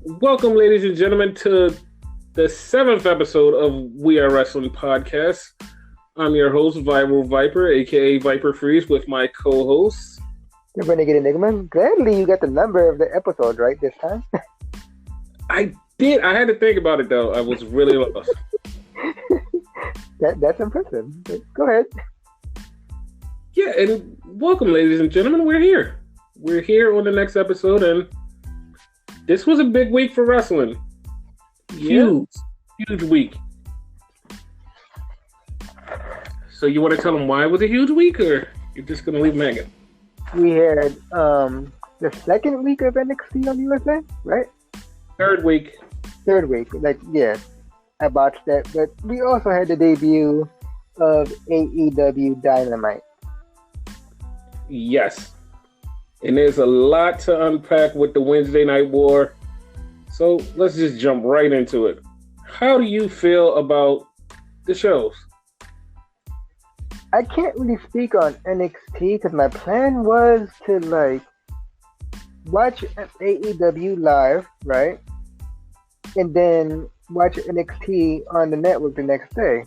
Welcome, ladies and gentlemen, to the seventh episode of We Are Wrestling Podcast. I'm your host, Viral Viper, aka Viper Freeze, with my co-hosts. You're Renegade Enigma. Gladly you got the number of the episode right this time. I did. I had to think about it, though. I was really lost. That's impressive. Go ahead. Yeah, and welcome, ladies and gentlemen. We're here. We're here on the next episode, and this was a big week for wrestling. Huge week. So you want to tell them why it was a huge week, or you're just going to leave them hanging? We had the second week of NXT on USA, right? Third week. I botched that. But we also had the debut of AEW Dynamite. Yes. And there's a lot to unpack with the Wednesday Night War. So let's just jump right into it. How do you feel about the shows? I can't really speak on NXT because my plan was to watch AEW live, right? And then watch NXT on the network the next day.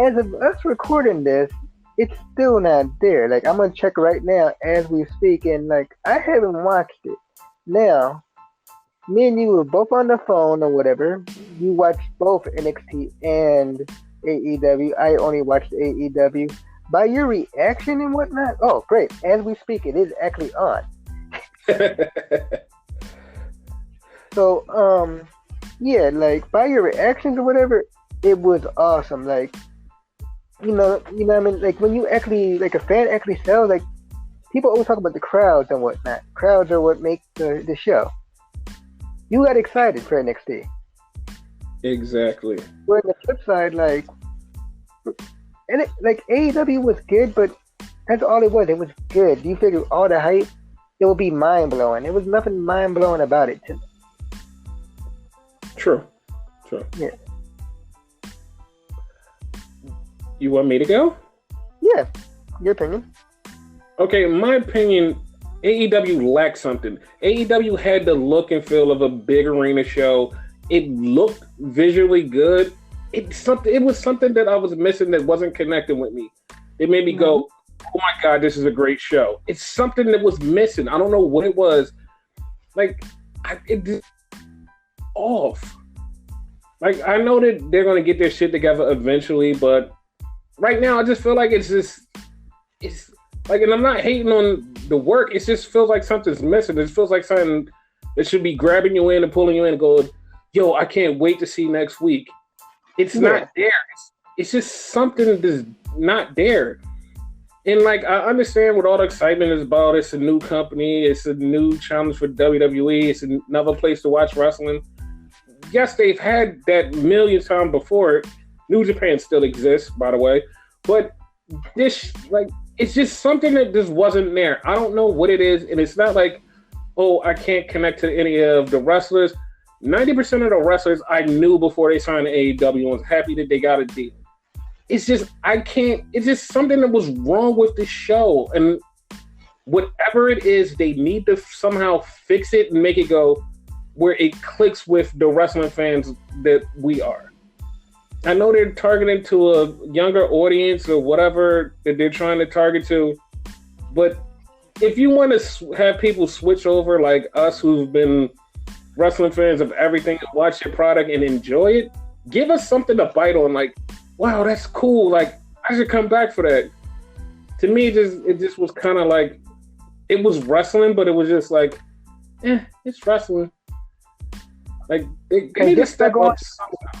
As of us recording this, it's still not there. I'm gonna check right now as we speak, and I haven't watched it. Now, me and you were both on the phone or whatever. You watched both NXT and AEW. I only watched AEW. By your reaction and whatnot, oh great! As we speak, it is actually on. So, by your reactions or whatever, it was awesome. You know what I mean? When you actually, a fan actually sells, people always talk about the crowds and whatnot. Crowds are what make the show. You got excited for NXT. Exactly. But on the flip side, AEW was good, but that's all it was. It was good. You figure all the hype, it would be mind-blowing. There was nothing mind-blowing about it. True. Yeah. You want me to go? Yeah. Your opinion. Okay, in my opinion, AEW lacked something. AEW had the look and feel of a big arena show. It looked visually good. It was something that I was missing that wasn't connecting with me. It made me go, oh my God, this is a great show. It's something that was missing. I don't know what it was. It's off. I know that they're going to get their shit together eventually, but right now I just feel like it's and I'm not hating on the work. It just feels like something's missing. It feels like something that should be grabbing you in and pulling you in and going, yo, I can't wait to see next week. It's not there. It's just something that's not there. And I understand what all the excitement is about. It's a new company. It's a new challenge for WWE. It's another place to watch wrestling. Yes, they've had that million times before. New Japan still exists, by the way. But this, it's just something that just wasn't there. I don't know what it is. And it's not I can't connect to any of the wrestlers. 90% of the wrestlers I knew before they signed to AEW and was happy that they got a deal. It's just, it's just something that was wrong with the show. And whatever it is, they need to somehow fix it and make it go where it clicks with the wrestling fans that we are. I know they're targeting to a younger audience or whatever that they're trying to target to, but if you want to have people switch over like us who've been wrestling fans of everything and watch your product and enjoy it, give us something to bite on. Wow, that's cool. I should come back for that. To me, it just was kind of it was wrestling, but it was just it's wrestling. They need to step up somehow.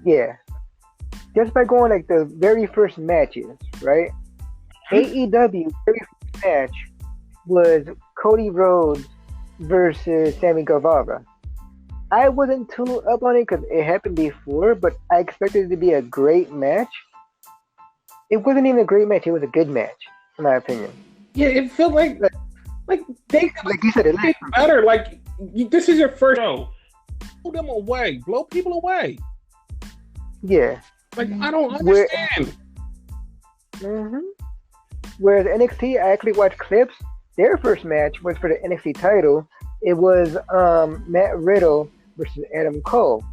Yeah. Just by going the very first matches, right? AEW very first match was Cody Rhodes versus Sammy Guevara. I wasn't too up on it because it happened before, but I expected it to be a great match. It wasn't even a great match. It was a good match, in my opinion. Yeah, it felt like they you said, it better. This is your first show. Blow them away. Blow people away. Yeah. I don't understand. Whereas NXT, I actually watched clips. Their first match was for the NXT title, It was Matt Riddle versus Adam Cole.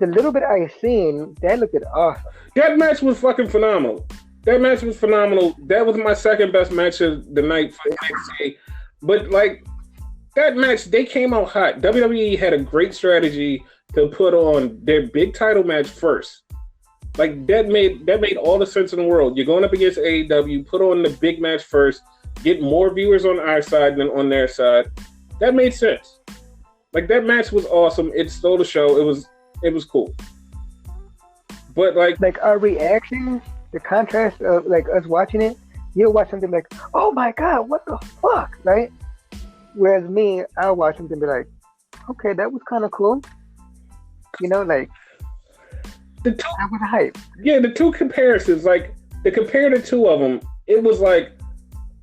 The little bit I seen, that looked awesome. That match was fucking phenomenal. That match was phenomenal. That was my second best match of the night for NXT. But like that match, they came out hot. WWE had a great strategy to put on their big title match first. Like that made all the sense in the world. You're going up against AEW, put on the big match first, get more viewers on our side than on their side. That made sense. Like that match was awesome. It stole the show. It was cool. But like our reaction, the contrast of like us watching it, you'll watch something like, oh my god, what the fuck, right? Whereas me, I'll watch something and be like, okay, that was kind of cool. You know, like that was hype. Yeah, the two comparisons, like to compare the two of them, it was like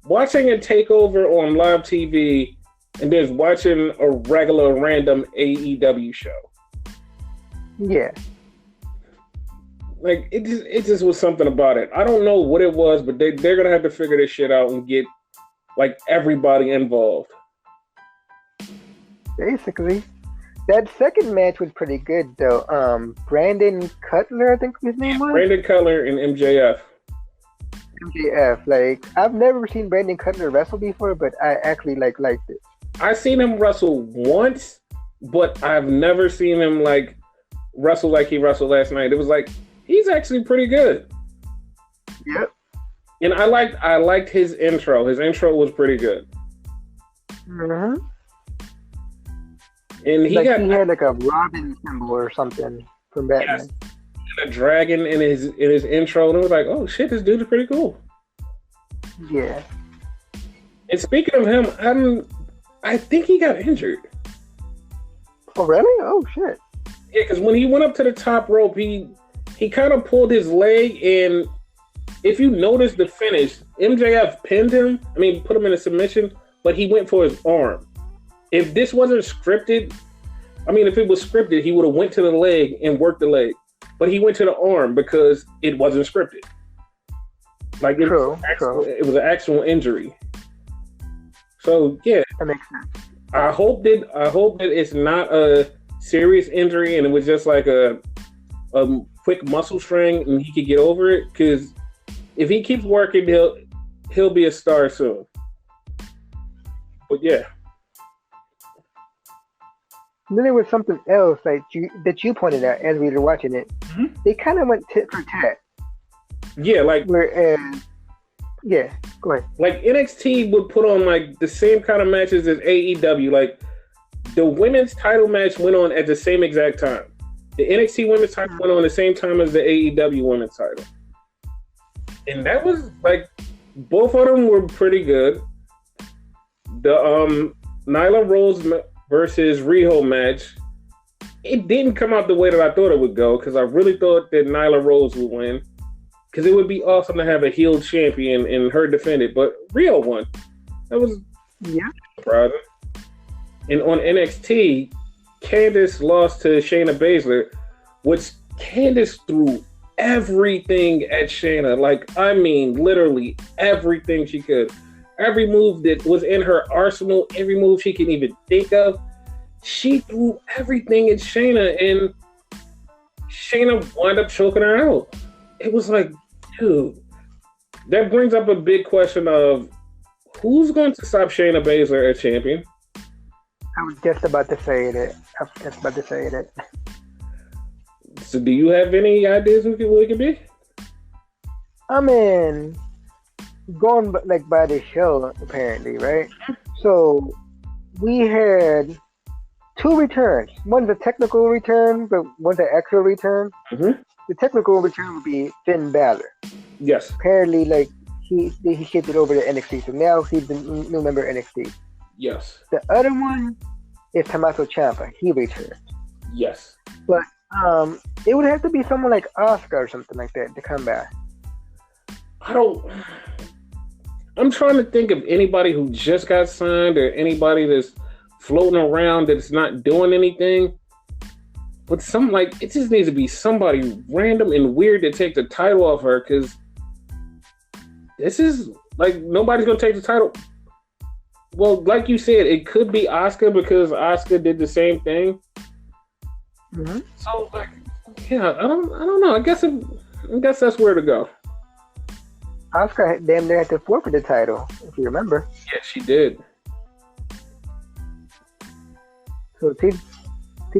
watching a takeover on live TV and then watching a regular random AEW show. Yeah. Like it just was something about it. I don't know what it was, but they're gonna have to figure this shit out and get like everybody involved. Basically. That second match was pretty good though. Brandon Cutler, I think his name was. Brandon Cutler and MJF. MJF. Like I've never seen Brandon Cutler wrestle before, but I actually liked it. I've seen him wrestle once, but I've never seen him like wrestle like he wrestled last night. It was like he's actually pretty good. Yep. And I liked his intro. His intro was pretty good. Mm-hmm. And he had like a Robin symbol or something from Batman. Yes. And a dragon in his intro, and it was like, oh shit, this dude is pretty cool. Yeah. And speaking of him, I think he got injured. Oh really? Oh shit. Yeah, because when he went up to the top rope, he kind of pulled his leg, and if you notice the finish, MJF pinned him. I mean, put him in a submission, but he went for his arm. If this wasn't scripted, I mean, if it was scripted, he would have went to the leg and worked the leg. But he went to the arm because it wasn't scripted. Like it was an actual injury. So yeah, that makes sense. I hope that it's not a serious injury and it was just like a quick muscle strain and he could get over it. Because if he keeps working, he'll be a star soon. But yeah. Then there was something else that you pointed out as we were watching it. Mm-hmm. They kind of went tit for tat. Yeah, like yeah, go ahead. Like NXT would put on like the same kind of matches as AEW. Like the women's title match went on at the same exact time. The NXT women's title went on the same time as the AEW women's title, and that was like both of them were pretty good. The Nyla Rose versus Riho match, it didn't come out the way that I thought it would go because I really thought that Nyla Rose would win because it would be awesome to have a heel champion and her defend it, but Riho won. That was surprising. And on NXT, Candice lost to Shayna Baszler, which Candice threw everything at Shayna. Like, I mean, literally everything she could. Every move that was in her arsenal, every move she can even think of, she threw everything at Shayna, and Shayna wound up choking her out. It was like, dude, that brings up a big question of who's going to stop Shayna Baszler as champion? I was just about to say it. So do you have any ideas what it could be? I mean, going by the show, apparently, right? So we had two returns. One's a technical return, but one's an actual return. Mm-hmm. The technical return would be Finn Balor. Yes. Apparently, like he shifted over to NXT, so now he's the new member of NXT. Yes. The other one is Tommaso Ciampa. He returned. Yes. But it would have to be someone like Asuka or something like that to come back. I'm trying to think of anybody who just got signed or anybody that's floating around that's not doing anything. But it just needs to be somebody random and weird to take the title off her, because this is like nobody's gonna take the title. Well, like you said, it could be Asuka because Asuka did the same thing. Mm-hmm. So, like, yeah, I don't know. I guess that's where to go. Asuka damn near had to forfeit the title, if you remember. Yeah, she did. So she's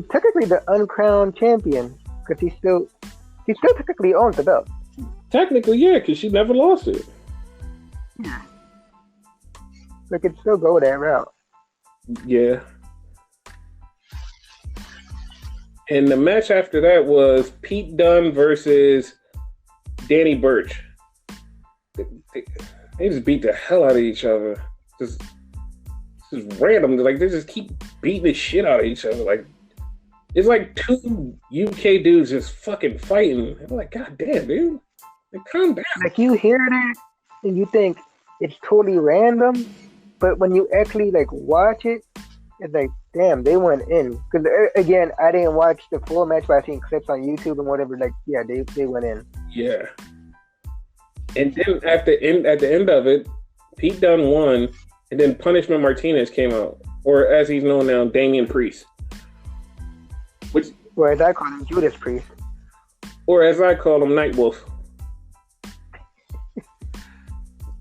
technically the uncrowned champion because she still technically owns the belt. Technically, yeah, because she never lost it. Yeah. So it could still go that route. Yeah. And the match after that was Pete Dunne versus Danny Burch. They just beat the hell out of each other. Just random. Like, they just keep beating the shit out of each other. Like, it's like two UK dudes just fucking fighting. I'm like, God damn, dude. Like, calm down. Like, you hear that and you think it's totally random, but when you actually, like, watch it, it's like, damn, they went in. Because, again, I didn't watch the full match, but I've seen clips on YouTube and whatever. Like, yeah, they went in. Yeah. And then at the end of it, Pete Dunne won, and then Punishment Martinez came out, or as he's known now, Damian Priest. Or as I call him, Judas Priest. Or as I call him, Nightwolf.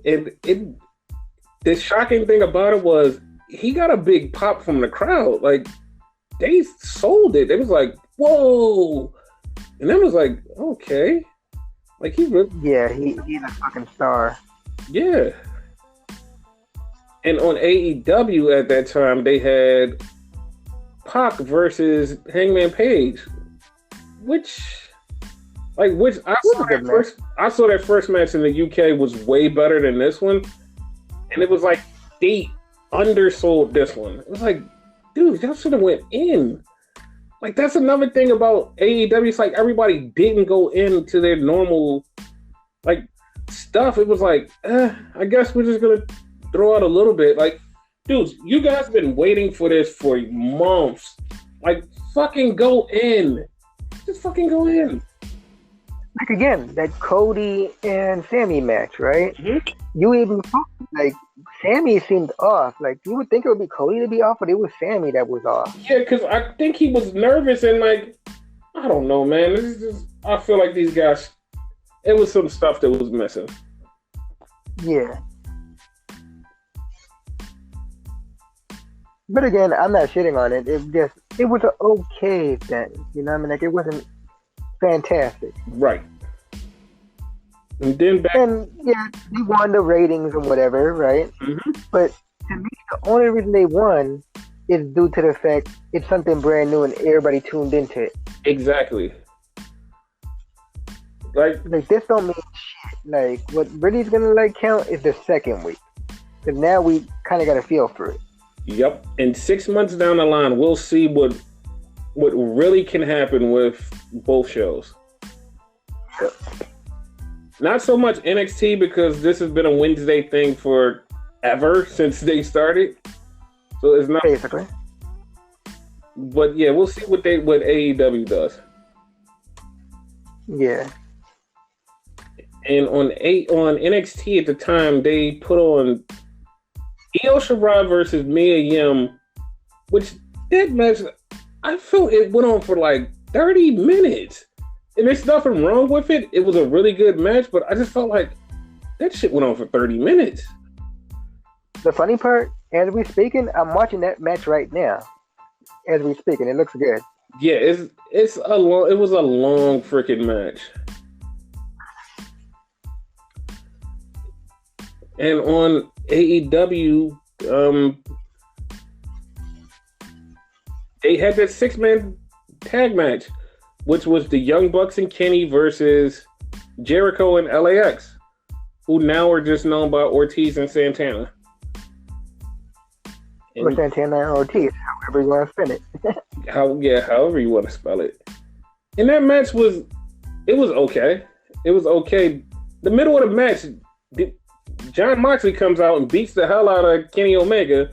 The shocking thing about it was he got a big pop from the crowd. Like, they sold it. It was like, whoa. And then was like, okay. Like, he's a fucking star. Yeah. And on AEW at that time, they had Pac versus Hangman Page, which I saw that first match in the UK was way better than this one, and it was like they undersold this one. It was like, dude, y'all should have went in. Like, that's another thing about AEW. It's like everybody didn't go into their normal like stuff. It was like, I guess we're just gonna throw out a little bit. Like, dudes, you guys have been waiting for this for months. Like, fucking go in. Just fucking go in. Like, again, that Cody and Sammy match, right? Mm-hmm. You even thought, like, Sammy seemed off. Like, you would think it would be Cody to be off, but it was Sammy that was off. Yeah, because I think he was nervous and, like, I don't know, man. This is just, I feel like these guys, it was some stuff that was missing. Yeah. But again, I'm not shitting on it. It was an okay thing. You know what I mean? Like, it wasn't fantastic. Right. And then they won the ratings and whatever, right? Mm-hmm. But to me, the only reason they won is due to the fact it's something brand new and everybody tuned into it. Exactly. Like this don't mean shit. Like, what really is gonna like count is the second week, because now we kind of got a feel for it. Yep. And 6 months down the line, we'll see what really can happen with both shows. Yep. Not so much NXT, because this has been a Wednesday thing forever since they started. So it's not basically. But yeah, we'll see what AEW does. Yeah. And on NXT at the time, they put on Io Shirai versus Mia Yim, which that match, I felt it went on for like 30 minutes. And there's nothing wrong with it. It was a really good match, but I just felt like that shit went on for 30 minutes. The funny part, as we speaking, I'm watching that match right now. As we speaking, it looks good. Yeah, it was a long freaking match. And on AEW, they had that 6-man tag match, which was the Young Bucks and Kenny versus Jericho and LAX, who now are just known by Ortiz and Santana. Or Santana and Ortiz, however you want to spin it. However you want to spell it. And that match was okay. It was okay. The middle of the match, John Moxley comes out and beats the hell out of Kenny Omega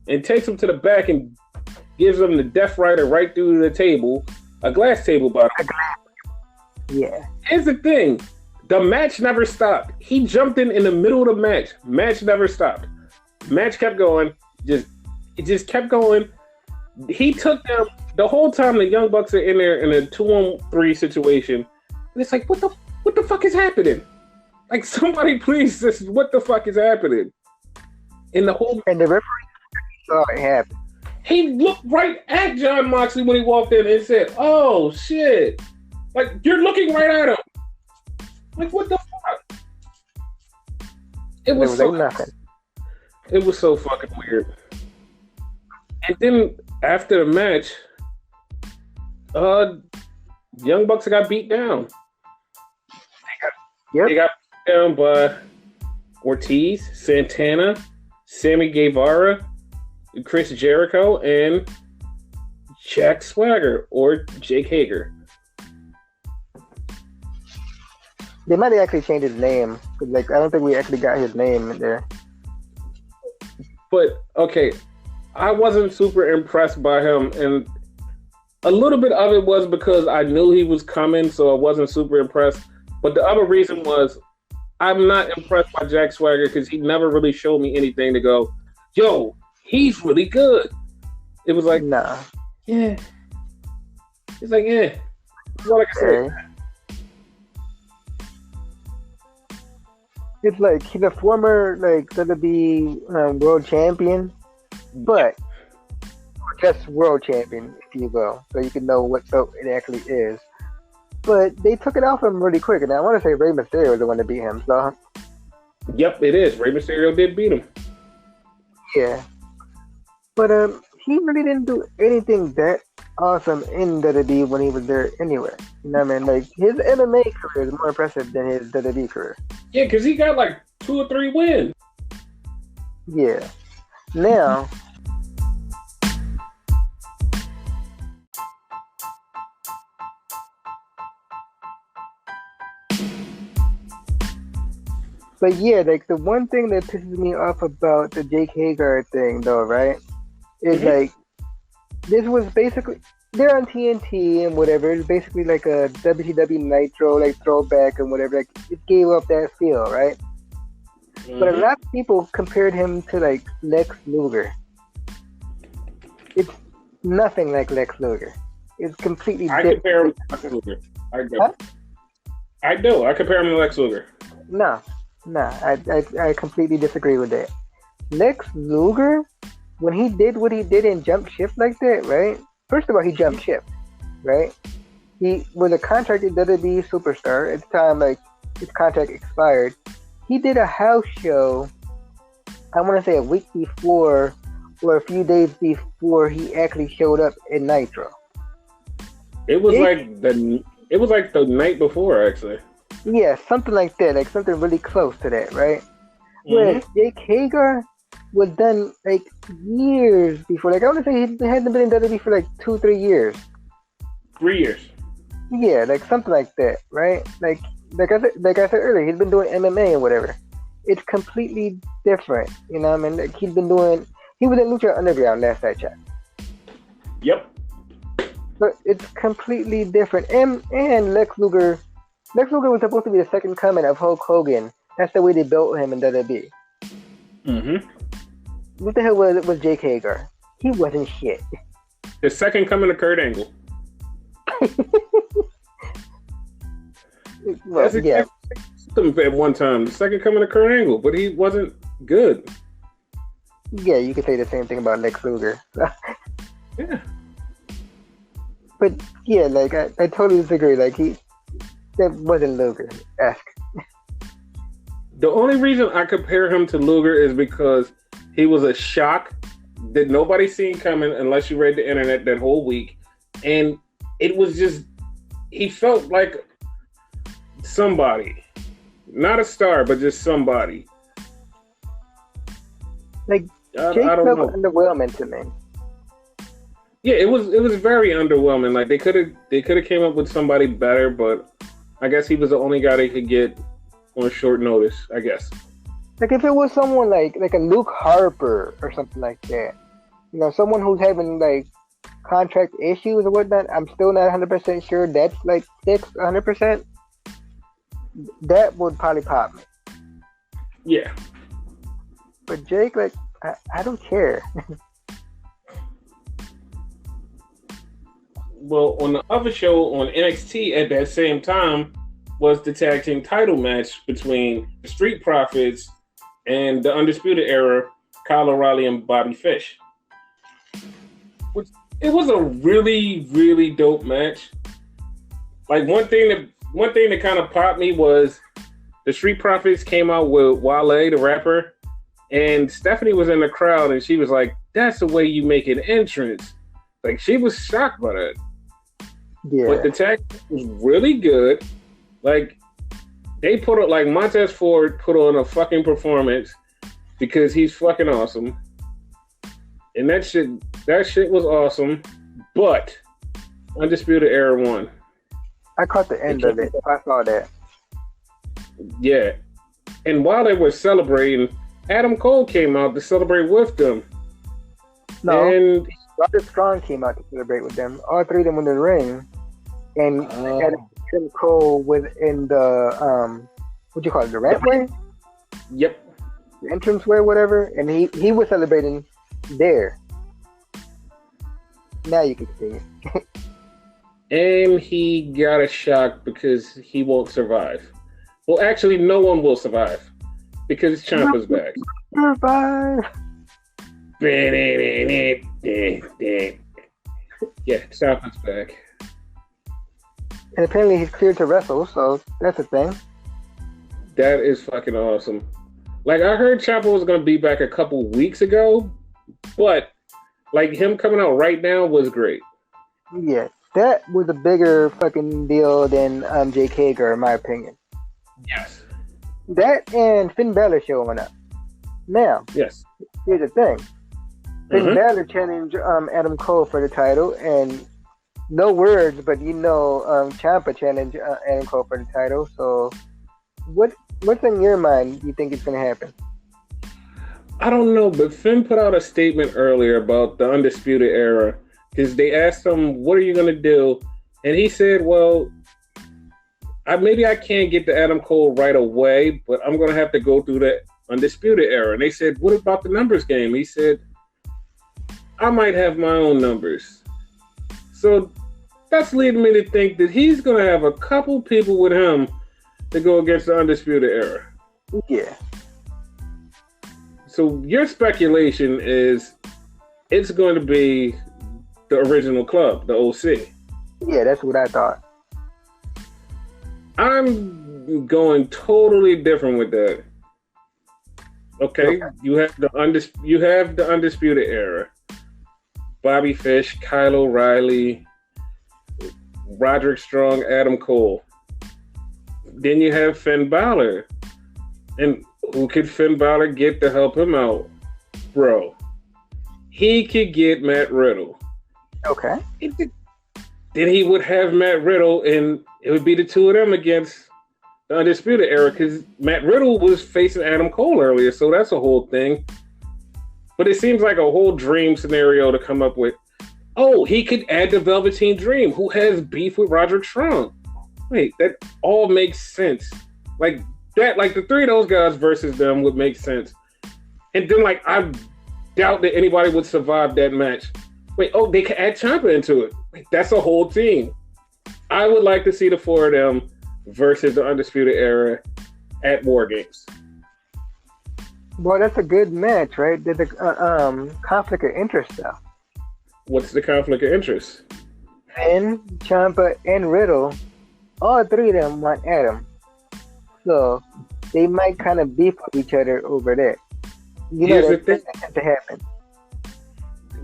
and takes him to the back and gives him the Death Rider right through the table, a glass table bottom. Yeah. Here's the thing. The match never stopped. He jumped in the middle of the match. Match never stopped. Match kept going. just it just kept going. He took them the whole time. The Young Bucks are in there in a 2-on-3 situation, and it's like, what the fuck is happening? Like, somebody please, what the fuck is happening? And the referee saw it happen. He looked right at Jon Moxley when he walked in and said, "Oh shit!" Like, you're looking right at him. Like, what the fuck? It was so nothing. It was so fucking weird. And then after the match, Young Bucks got beat down. They got beat down by Ortiz, Santana, Sammy Guevara, Chris Jericho, and Jack Swagger or Jake Hager. They might have actually changed his name. Like, I don't think we actually got his name in there. But okay, I wasn't super impressed by him, and a little bit of it was because I knew he was coming, so I wasn't super impressed. But the other reason was I'm not impressed by Jack Swagger because he never really showed me anything to go, yo, he's really good. It was like, nah. Yeah. It's like, yeah. That's all I can say. It's like he's a former WWE world champion, but just world champion, if you will, so you can know what belt it actually is. But they took it off him really quick, and I want to say Rey Mysterio was the one to beat him. So, yep, it is. Rey Mysterio did beat him. Yeah, but he really didn't do anything that awesome in WWE when he was there anyway. You know what I mean? Like, his MMA career is more impressive than his WWE career. Yeah, because he got like 2 or 3 wins. Yeah. Now, but yeah, like, the one thing that pisses me off about the Jake Hager thing, though, right, is like, this was basically, they're on TNT and whatever. It's basically like a WCW Nitro, like, throwback and whatever. Like, it gave up that feel, right? But a lot of people compared him to, like, Lex Luger. It's nothing like Lex Luger. It's completely different. I compare him to Lex Luger. I do. Huh? I do. I compare him to Lex Luger. No, I completely disagree with that. Lex Luger, when he did what he did and jumped ship like that, right? First of all, he jumped ship, right? He was a contracted WWE superstar at the time, like, his contract expired. He did a house show, I want to say a week before or a few days before he actually showed up in Nitro. It was like the night before, actually. Yeah, something like that, like something really close to that, right? Whereas Jake Hager was done like years before. Like, I want to say he hasn't been in WWE for like 2-3 years. 3 years. Yeah, like something like that, right? Like I said earlier, he's been doing MMA and whatever. It's completely different, you know what I mean? Like, he was in Lucha Underground last I checked. Yep. But it's completely different. And Lex Luger was supposed to be the second coming of Hulk Hogan. That's the way they built him in WWE. What the hell was Jake Hager? He wasn't shit. The second coming of Kurt Angle. Well, yeah. At one time, the second coming of Kurt Angle, but he wasn't good. Yeah, you could say the same thing about Lex Luger. Yeah. But yeah, like I totally disagree. Like, that wasn't Luger-esque. The only reason I compare him to Luger is because he was a shock that nobody seen coming unless you read the internet that whole week. And it was just, he felt like somebody. Not a star, but just somebody. Like, Jake felt underwhelming to me. Yeah, it was very underwhelming. Like, they could have came up with somebody better, but I guess he was the only guy they could get on short notice, I guess. Like, if it was someone like a Luke Harper or something like that, you know, someone who's having like contract issues or whatnot, I'm still not 100% sure that's like 100%. That would probably pop me. Yeah. But Jake, like, I don't care. Well, on the other show on NXT at that same time was the tag team title match between the Street Profits and the Undisputed Era, Kyle O'Reilly and Bobby Fish. Which, it was a really, really dope match. Like one thing that kind of popped me was the Street Profits came out with Wale, the rapper, and Stephanie was in the crowd and she was like, "That's the way you make an entrance." Like she was shocked by that. Yeah. But the tag was really good. Like they put it like Montez Ford put on a fucking performance because he's fucking awesome. And that shit was awesome. But Undisputed Era won. I caught the end of it. I saw that. Yeah. And while they were celebrating, Adam Cole came out to celebrate with them. No. And Roderick Strong came out to celebrate with them. All three of them in the ring. And Adam Cole was in the what do you call it, the rampway? Yep. The entranceway, whatever. And he was celebrating there. Now you can see it. And he got a shock because he won't survive. Well, actually, no one will survive because Ciampa's back. Survive. Yeah, Ciampa's back. And apparently he's cleared to wrestle, so that's a thing. That is fucking awesome. Like, I heard Ciampa was going to be back a couple weeks ago, but like him coming out right now was great. Yeah, that was a bigger fucking deal than Jake Hager, in my opinion. Yes. That and Finn Balor showing up. Now, yes. Here's the thing. Finn Balor challenged Adam Cole for the title, and no words, but Ciampa challenged Adam Cole for the title. So, what's in your mind? You think it's going to happen? I don't know, but Finn put out a statement earlier about the Undisputed Era because they asked him, "What are you going to do?" And he said, "Well, maybe I can't get to Adam Cole right away, but I'm going to have to go through the Undisputed Era." And they said, "What about the numbers game?" He said, "I might have my own numbers." So that's leading me to think that he's going to have a couple people with him to go against the Undisputed Era. Yeah. So your speculation is it's going to be the original club, the OC. Yeah, that's what I thought. I'm going totally different with that. Okay. You have the Undisputed Era. Bobby Fish, Kyle O'Reilly, Roderick Strong, Adam Cole. Then you have Finn Balor. And who could Finn Balor get to help him out? Bro, he could get Matt Riddle. Okay. Then he would have Matt Riddle, and it would be the two of them against the Undisputed Era, because Matt Riddle was facing Adam Cole earlier, so that's a whole thing. But it seems like a whole dream scenario to come up with. Oh, he could add the Velveteen Dream, who has beef with Roderick Strong. Wait, that all makes sense. Like the three of those guys versus them would make sense. And then, I doubt that anybody would survive that match. Wait, they could add Ciampa into it. Wait, that's a whole team. I would like to see the four of them versus the Undisputed Era at War Games. Well, that's a good match, right? There's a conflict of interest, though. What's the conflict of interest? Finn, Ciampa, and Riddle, all three of them want Adam. So they might kind of beef with each other over that. Here's the thing. That has to happen.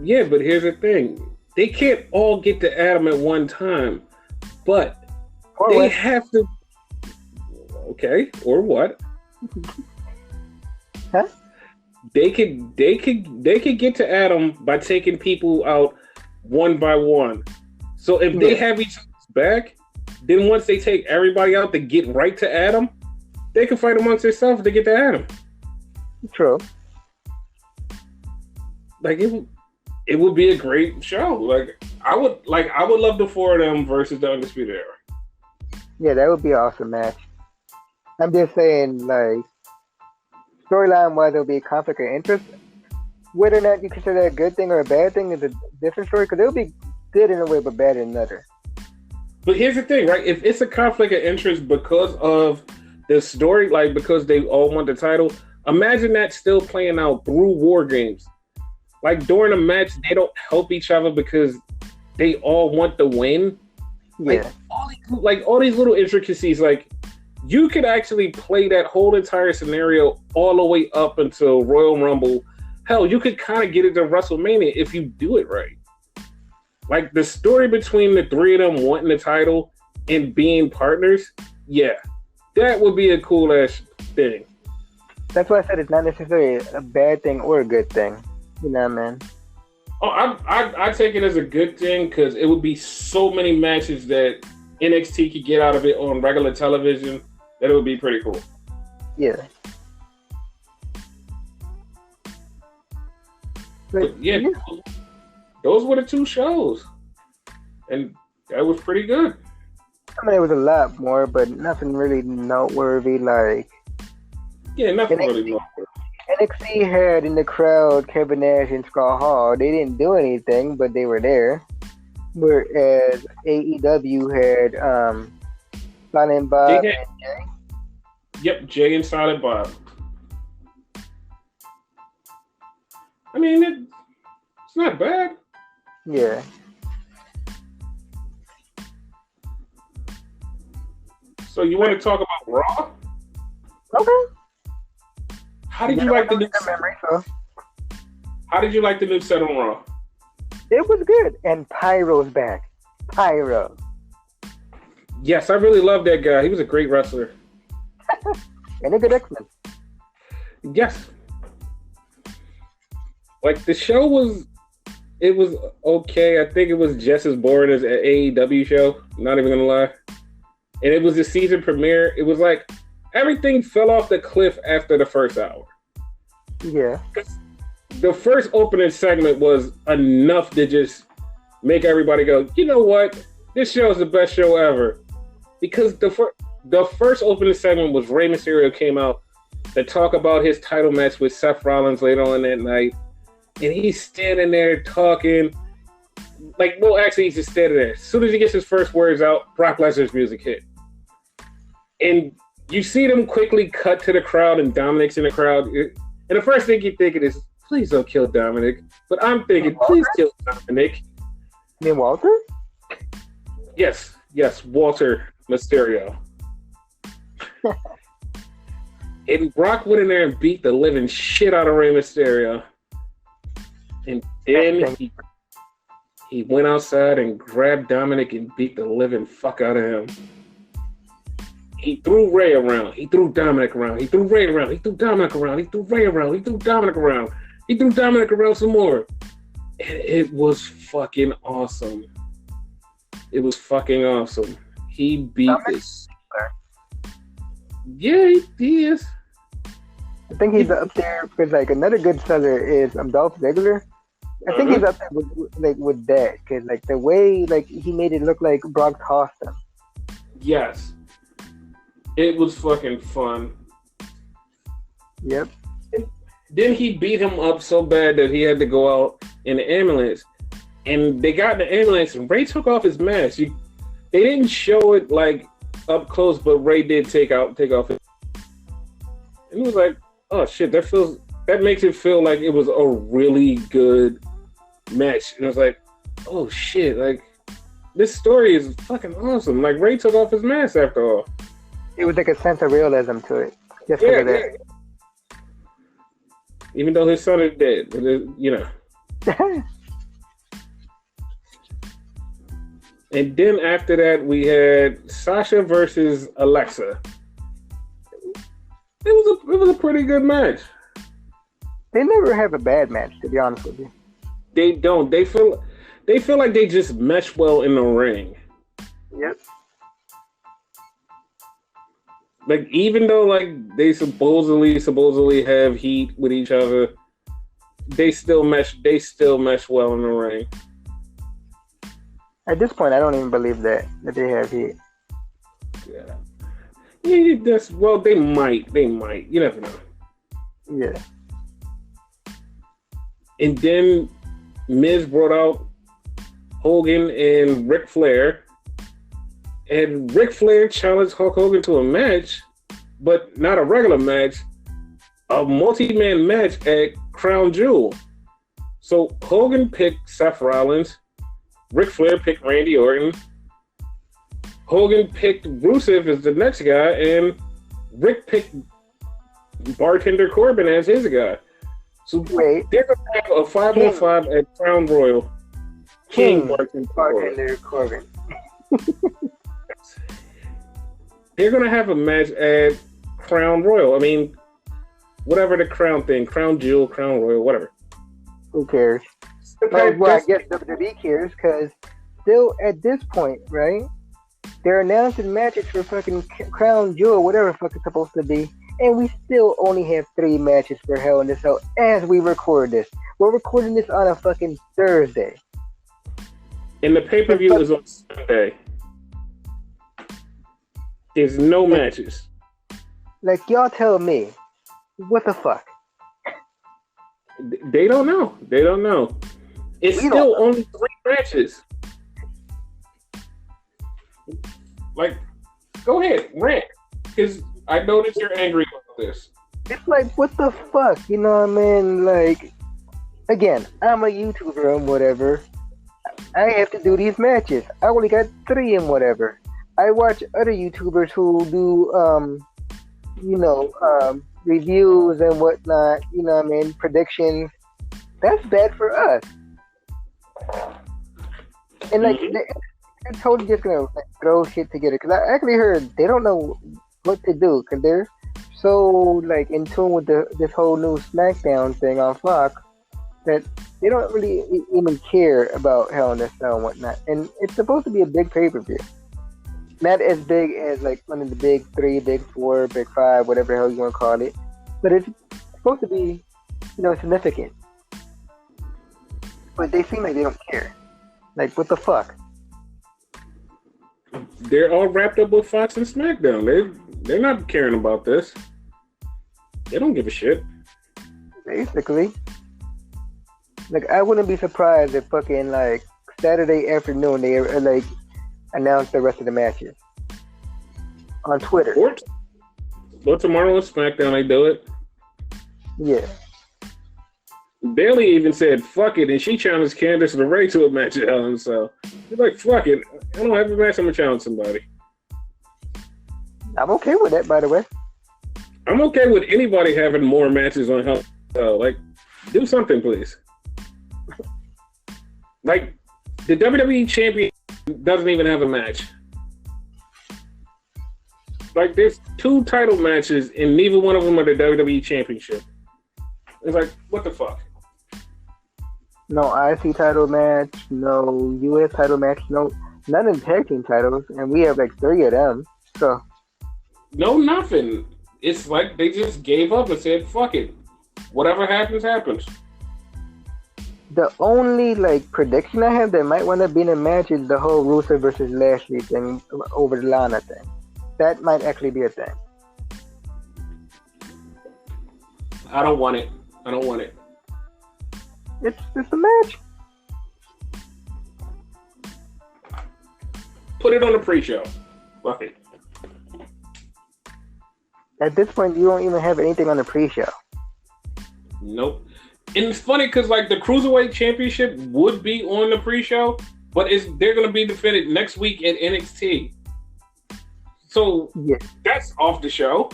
Yeah, but here's the thing. They can't all get to Adam at one time. But they have to. Okay, or what? Huh? They could get to Adam by taking people out one by one. So if they have each other's back, then once they take everybody out to get right to Adam, they can fight amongst themselves to get to Adam. True. It would be a great show. I would love the four of them versus the Undisputed Era. Yeah, that would be an awesome match. I'm just saying, storyline wise, there'll be a conflict of interest. Whether or not you consider that a good thing or a bad thing is a different story. Because it'll be good in a way, but bad in another. But here's the thing, right? If it's a conflict of interest because of the story, like because they all want the title, imagine that still playing out through War Games. Like during a match, they don't help each other because they all want the win. Yeah. Like all these little intricacies, like you could actually play that whole entire scenario all the way up until Royal Rumble. Hell, you could kind of get it to WrestleMania if you do it right. Like the story between the three of them wanting the title and being partners, yeah, that would be a cool ass thing. That's why I said it's not necessarily a bad thing or a good thing. You know what I mean? Oh, I take it as a good thing because it would be so many matches that NXT could get out of it on regular television that it would be pretty cool. Yeah. But yeah, those were the two shows, and that was pretty good. I mean, it was a lot more, but nothing really noteworthy. Like, yeah, nothing really more. NXT had in the crowd Kevin Nash and Scott Hall. They didn't do anything, but they were there. Whereas AEW had Silent Bob and Jay. Yep, Jay and Silent Bob. I mean, it's not bad. Yeah. So you want to talk about Raw? Okay. How did you like the new? How did you like the new set on Raw? It was good, and Pyro's back. Pyro. Yes, I really love that guy. He was a great wrestler. And a good X-Men. Yes. Like the show was okay. I think it was just as boring as an AEW show. Not even gonna lie. And it was the season premiere. It was like everything fell off the cliff after the first hour. Yeah. The first opening segment was enough to just make everybody go, you know what? This show is the best show ever. Because the first opening segment was Rey Mysterio came out to talk about his title match with Seth Rollins later on that night. And he's standing there talking. Like, well, actually, he's just standing there. As soon as he gets his first words out, Brock Lesnar's music hit. And you see them quickly cut to the crowd, and Dominic's in the crowd. And the first thing you're thinking is, please don't kill Dominic. But I'm thinking, please kill Dominic. You mean Walter? Yes, Walter Mysterio. And Brock went in there and beat the living shit out of Rey Mysterio. And then he went outside and grabbed Dominic and beat the living fuck out of him. He threw Rey around. He threw Dominic around. He threw Rey around. He threw Dominic around. He threw Rey around. He threw Dominic around. He threw Dominic around some more. And it was fucking awesome. It was fucking awesome. He beat this. Yeah, he is. I think he's up there because like another good seller is Dolph Ziggler. I think he's up there with that because like the way like he made it look like Brock tossed him. Yes, it was fucking fun. Yep. Then he beat him up so bad that he had to go out in the ambulance, and they got in the ambulance and Ray took off his mask. They didn't show it like up close, but Ray did take off his. And it was like, oh shit, that makes it feel like it was a really good match. And I was like, oh shit, like this story is fucking awesome. Like Ray took off his mask after all. It was like a sense of realism to it. Just yeah. Even though his son is dead, but you know. And then after that, we had Sasha versus Alexa. It was a pretty good match. They never have a bad match, to be honest with you. They don't. They feel like they just mesh well in the ring. Yep. Like even though like they supposedly have heat with each other, they still mesh well in the ring. At this point, I don't even believe that they have heat. Yeah. Yeah, they might. You never know. Yeah. And then Miz brought out Hogan and Ric Flair. And Ric Flair challenged Hulk Hogan to a match, but not a regular match, a multi-man match at Crown Jewel. So Hogan picked Seth Rollins, Ric Flair picked Randy Orton, Hogan picked Rusev as the next guy, and Rick picked Bartender Corbin as his guy. So they're going to have a 5-on-5 at Crown Royal. King Bartender Corbin. They're going to have a match at Crown Royal. I mean, whatever the Crown thing, Crown Jewel, Crown Royal, whatever. Who cares? Well, I guess WWE cares because still at this point, right? They're announcing matches for fucking Crown Jewel, whatever the fuck it's supposed to be, and we still only have 3 matches for Hell in a Cell as we record this. We're recording this on a fucking Thursday. And the pay-per-view is on Sunday. There's no matches. Like, y'all tell me, what the fuck? They don't know. They don't know. It's still only 3 matches. Like, go ahead, rant. Because I know that you're angry about this. It's like, what the fuck? You know what I mean? Like, again, I'm a YouTuber and whatever. I have to do these matches. I only got 3 and whatever. I watch other YouTubers who do, reviews and whatnot, you know what I mean, predictions. That's bad for us. And like, they're totally just gonna throw shit together. Because I actually heard they don't know what to do because they're so like in tune with this whole new Smackdown thing on Fox that they don't really even care about Hell in a Cell and whatnot. And it's supposed to be a big pay-per-view. Not as big as like one of the big 3, big 4, big 5, whatever the hell you want to call it. But it's supposed to be, significant. But they seem like they don't care. Like, what the fuck? They're all wrapped up with Fox and SmackDown. They're not caring about this. They don't give a shit. Basically. Like, I wouldn't be surprised if fucking, like, Saturday afternoon they, like, announce the rest of the matches. On Twitter. Or tomorrow on SmackDown they do it. Yeah. Bayley even said, fuck it, and she challenged Candice LeRae to a match at Hell in a Cell. She's like, fuck it. I don't have a match, I'm going to challenge somebody. I'm okay with that, by the way. I'm okay with anybody having more matches on Hell in a Cell. Like, do something, please. Like, the WWE Champion doesn't even have a match. Like, there's 2 title matches, and neither one of them are the WWE Championship. It's like, what the fuck? No IC title match, no US title match, none in tag team titles, and we have like 3 of them. So no, nothing. It's like they just gave up and said, fuck it. Whatever happens, happens. The only like prediction I have that might want to be in a match is the whole Rusev versus Lashley thing over the Lana thing. That might actually be a thing. I don't want it. It's a match. Put it on the pre-show. Fuck it. At this point, you don't even have anything on the pre-show. Nope. And it's funny because like the Cruiserweight Championship would be on the pre-show, but they're going to be defended next week at NXT. So That's off the show.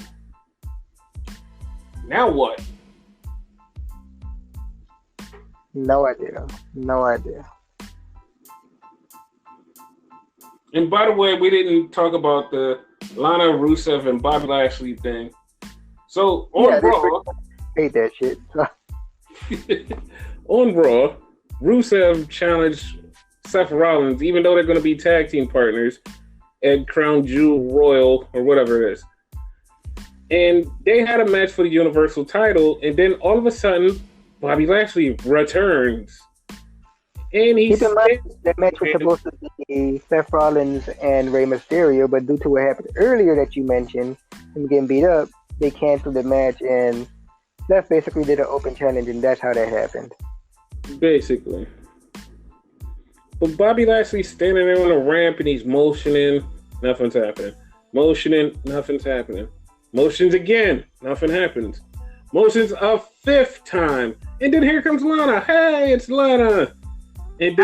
Now what? No idea. And by the way, we didn't talk about the Lana Rusev and Bobby Lashley thing. So on Raw, hate that shit. on Raw, Rusev challenged Seth Rollins, even though they're going to be tag team partners at Crown Jewel Royal or whatever it is. And they had a match for the Universal title, and then all of a sudden, Bobby Lashley returns. And keep in mind, that match was supposed to be Seth Rollins and Rey Mysterio, but due to what happened earlier that you mentioned, him getting beat up, they canceled the match, and Seth basically did an open challenge, and that's how that happened. basically. But Bobby Lashley's standing there on the ramp and he's motioning, nothing's happening. Motioning, nothing's happening. Motions again, nothing happens. Motions a fifth time, and then here comes Lana. Hey, it's Lana. And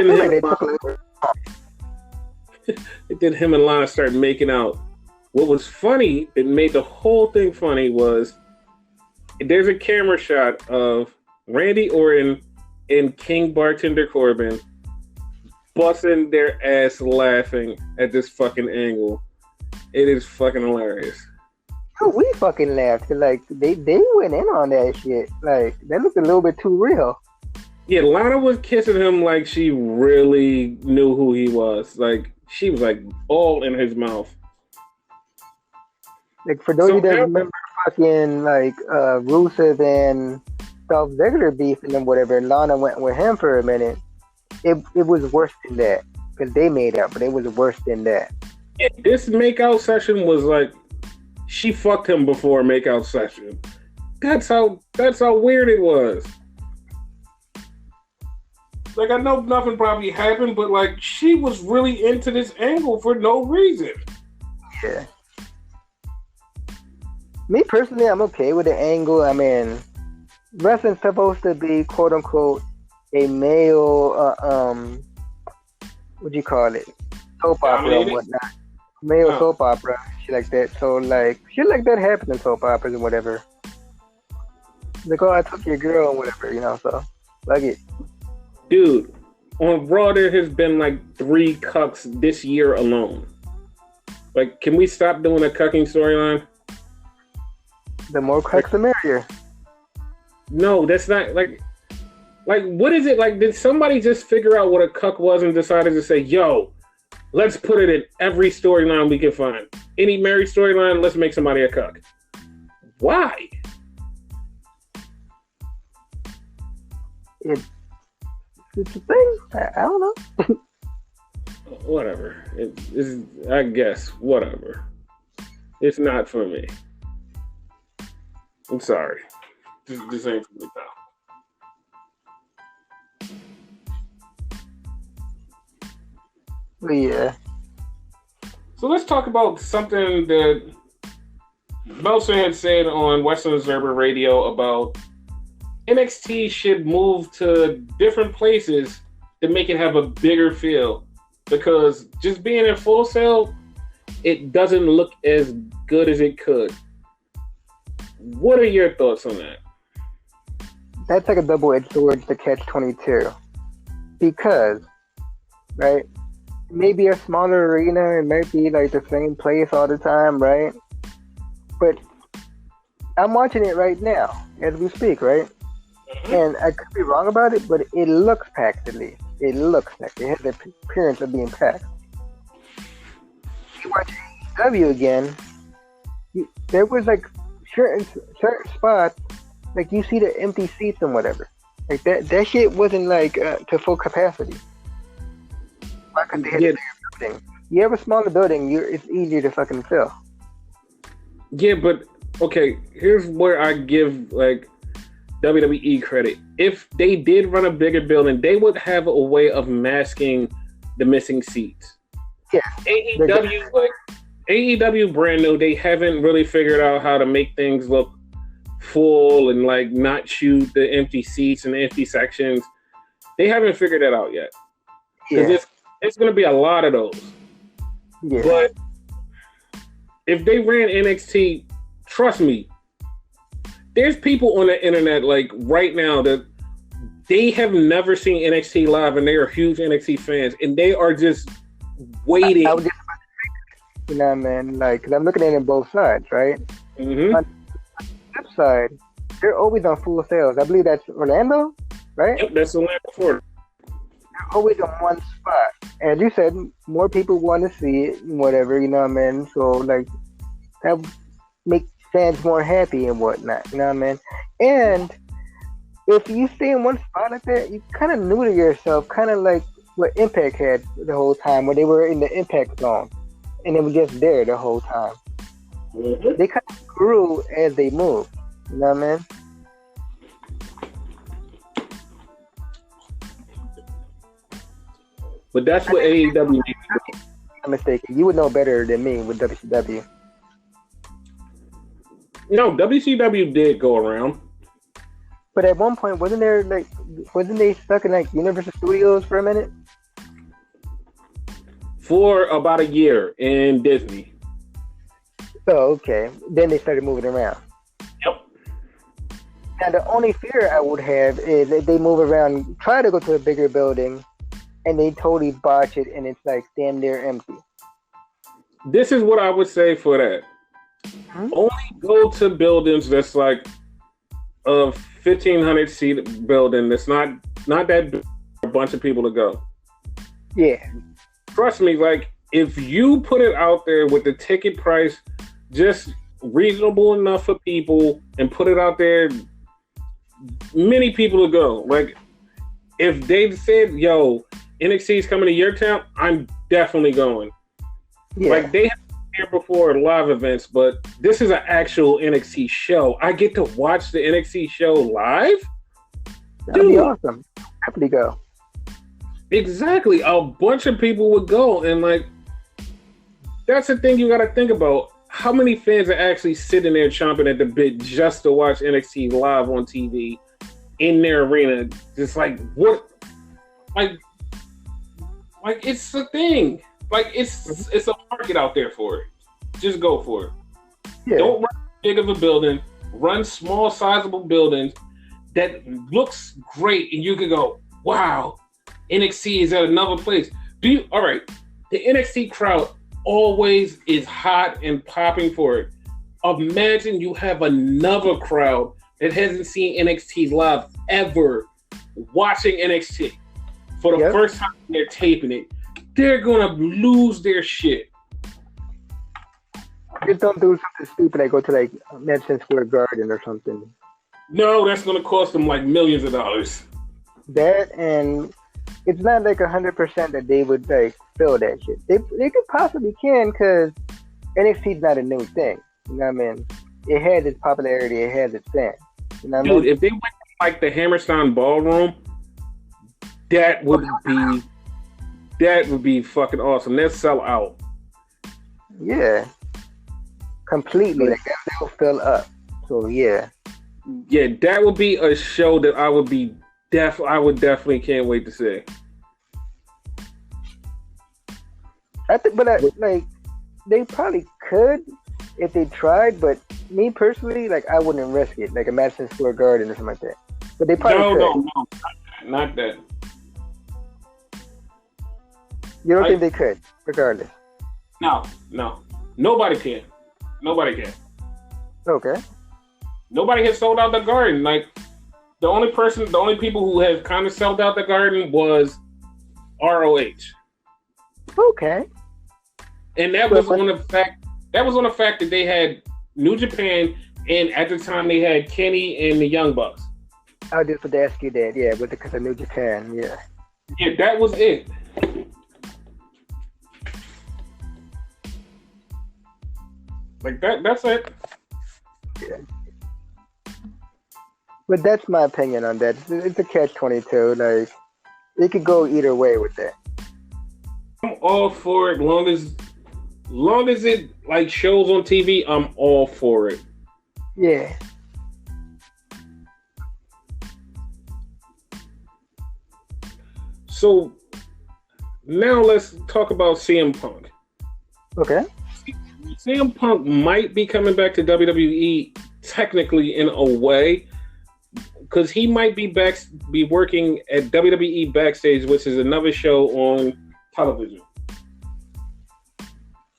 then him and Lana start making out. What was funny, it made the whole thing funny, was there's a camera shot of Randy Orton and King Bartender Corbin busting their ass laughing at this fucking angle. It is fucking hilarious. We fucking laughed. Like, they went in on that shit. Like, that looked a little bit too real. Yeah, Lana was kissing him like she really knew who he was. Like, she was like all in his mouth. Like, for those of you that remember fucking like Rusev and Dolph Ziggler beef and then whatever, Lana went with him for a minute. It was worse than that because they made up, but it was worse than that. Yeah, this makeout session was like she fucked him before makeout session. That's how weird it was. Like, I know nothing probably happened, but like she was really into this angle for no reason. Yeah. Me personally, I'm okay with the angle. I mean, wrestling's supposed to be quote unquote a male, what do you call it? Soap opera and whatnot. Male soap opera, shit like that. So like, shit like that happens in soap operas and whatever. Like, oh, I took your girl and whatever, you know. So, like it. Dude, on Raw there has been like 3 cucks this year alone. Like, can we stop doing a cucking storyline? The more cucks, the merrier. No, that's not like what is it? Like, did somebody just figure out what a cuck was and decided to say, yo, let's put it in every storyline we can find. Any married storyline, let's make somebody a cuck. Why? It's a thing. I don't know. Whatever. It's, I guess, whatever. It's not for me. I'm sorry. This ain't for me, though. Yeah. So let's talk about something that Meltzer had said on Western Observer Radio about NXT should move to different places to make it have a bigger feel. Because just being in Full Sail, it doesn't look as good as it could. What are your thoughts on that? That's like a double-edged sword to catch-22. Because, right, maybe a smaller arena, it might be like the same place all the time, right? But I'm watching it right now as we speak, right? And I could be wrong about it, but it looks packed to me. It looks packed. It has the appearance of being packed. You watch AEW again, there was like certain spots, like you see the empty seats and whatever. Like that shit wasn't like to full capacity. Why? Because they had a bigger building. You have a smaller building, it's easier to fucking fill. Yeah, but okay, here's where I give like WWE credit. If they did run a bigger building, they would have a way of masking the missing seats. Yeah. AEW brand new. They haven't really figured out how to make things look full and like not shoot the empty seats and the empty sections. They haven't figured that out yet. Yeah. It's going to be a lot of those. Yeah. But if they ran NXT, trust me, there's people on the internet like right now that they have never seen NXT live and they are huge NXT fans and they are just waiting. I was just, you know, man, like, cause I'm looking at it on both sides, right? Mm-hmm. On the flip side, they're always on Full Sales. I believe that's Orlando, right? Yep, that's Orlando Florida. They're always on one spot. As you said, more people want to see it and whatever, you know what I mean? So, like, that make fans more happy and whatnot, you know what I mean? And if you stay in one spot like that, you kind of new to yourself, kind of like what Impact had the whole time, where they were in the Impact zone, and they were just there the whole time. Mm-hmm. They kind of grew as they moved, you know what I mean? But that's what AEW needs to do. I'm mistaken. You would know better than me with WCW. No, WCW did go around. But at one point, wasn't they stuck in like Universal Studios for a minute? For about a year in Disney. Oh, okay. Then they started moving around. Yep. Now, the only fear I would have is if they move around, try to go to a bigger building, and they totally botch it, and it's like damn near empty. This is what I would say for that. Only go to buildings that's like a 1,500 seat building that's not that big for a bunch of people to go. Yeah. Trust me, like if you put it out there with the ticket price just reasonable enough for people and put it out there, many people will go. Like if they said, yo, NXT is coming to your town, I'm definitely going. Yeah. Like they have here before live events, but this is an actual NXT show. I get to watch the NXT show live. That'd be awesome. Happily go. Exactly. A bunch of people would go, and like that's the thing you got to think about. How many fans are actually sitting there chomping at the bit just to watch NXT live on TV in their arena? Just like what? Like it's a thing. Like it's a market out there for it. Just go for it. Yeah. Don't run big of a building. Run small, sizable buildings that looks great, and you can go, wow, NXT is at another place. All right, the NXT crowd always is hot and popping for it. Imagine you have another crowd that hasn't seen NXT live ever watching NXT for the first time they're taping it. They're gonna lose their shit. Just don't do something stupid like go to like Madison Square Garden or something. No, that's gonna cost them like millions of dollars. That, and it's not like 100% that they would like fill that shit. They could possibly can, because NXT's not a new thing. You know what I mean? It has its popularity. It has its fans. You know what I mean? If they went to like the Hammerstein Ballroom, that would be fucking awesome. They'll sell out. Yeah. Completely. Like they'll fill up. So yeah. Yeah, that would be a show that I would definitely can't wait to see. I think, but like they probably could if they tried. But me personally, like I wouldn't risk it, like a Madison Square Garden or something like that. But they probably could. No, not that. You don't think they could, regardless? No. Nobody can. Okay. Nobody has sold out the Garden. Like the only people who have kind of sold out the Garden was ROH. Okay. And that was on the fact that they had New Japan, and at the time they had Kenny and the Young Bucks. I was just going to ask you that, yeah, because of New Japan, yeah. Yeah, that was it. Like that's it. Yeah. But that's my opinion on that. It's a catch-22. Like, it could go either way with that. I'm all for it. Long as it like shows on TV, I'm all for it. Yeah. So now let's talk about CM Punk. Okay. CM Punk might be coming back to WWE technically in a way, because he might be working at WWE Backstage, which is another show on television.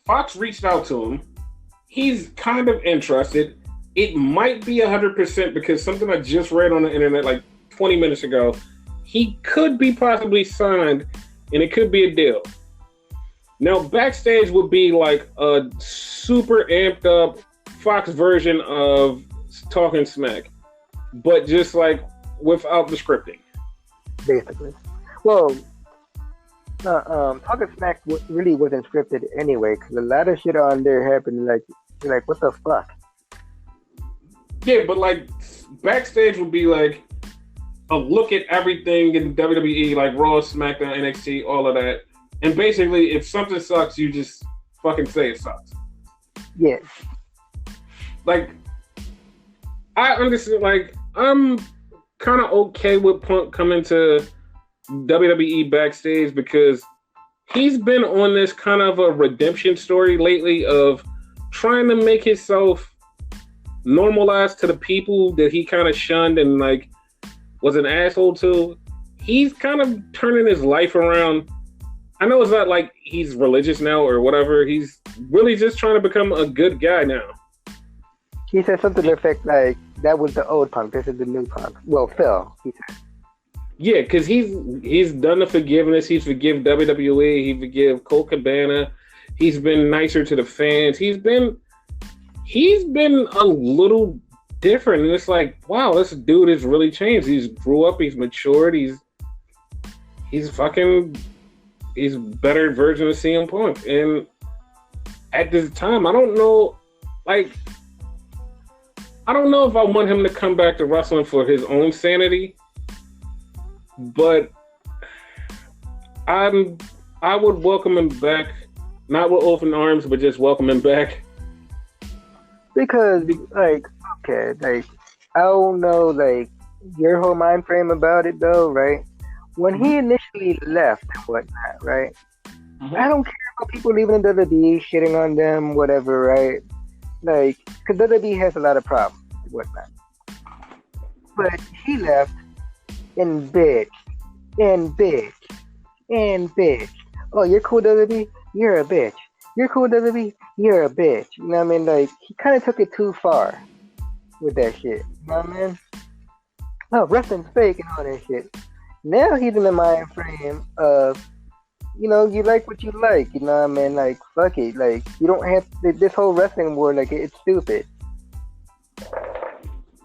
Fox reached out to him. He's kind of interested. It might be 100% because something I just read on the internet like 20 minutes ago. He could be possibly signed, and it could be a deal. Now, Backstage would be like a super amped up Fox version of Talking Smack, but just like without the scripting. Basically. Well, Talking Smack really wasn't scripted anyway, because a lot of shit on there happened like what the fuck? Yeah, but like Backstage would be like a look at everything in WWE, like Raw, SmackDown, NXT, all of that. And basically, if something sucks, you just fucking say it sucks. Yes. Like, I understand. Like, I'm kind of okay with Punk coming to WWE backstage because he's been on this kind of a redemption story lately of trying to make himself normalized to the people that he kind of shunned and like was an asshole to. He's kind of turning his life around. I know it's not like he's religious now or whatever. He's really just trying to become a good guy now. He said something to the effect like, that was the old Punk, this is the new Punk. Well, Phil, he said. Yeah, because he's done the forgiveness. He's forgive WWE. He forgive Colt Cabana. He's been nicer to the fans. He's been a little different. And it's like, wow, this dude has really changed. He's grew up. He's matured. He's a better version of CM Punk. And at this time, I don't know if I want him to come back to wrestling for his own sanity. But I would welcome him back, not with open arms, but just welcome him back. Because, like, okay, like, I don't know, like, your whole mind frame about it, though, right? When he initially left and whatnot, right? Mm-hmm. I don't care about people leaving the WWE, shitting on them, whatever, right? Like, because WWE has a lot of problems and whatnot. But he left and bitch. Oh, you're cool, WWE? You're a bitch. You're cool, WWE? You're a bitch. You know what I mean? Like, he kind of took it too far with that shit. You know what I mean? Oh, wrestling's fake and all that shit. Now he's in the mind frame of, you know, you like what you like. You know what I mean? Like, fuck it. Like, you don't have to, this whole wrestling war, like, it's stupid.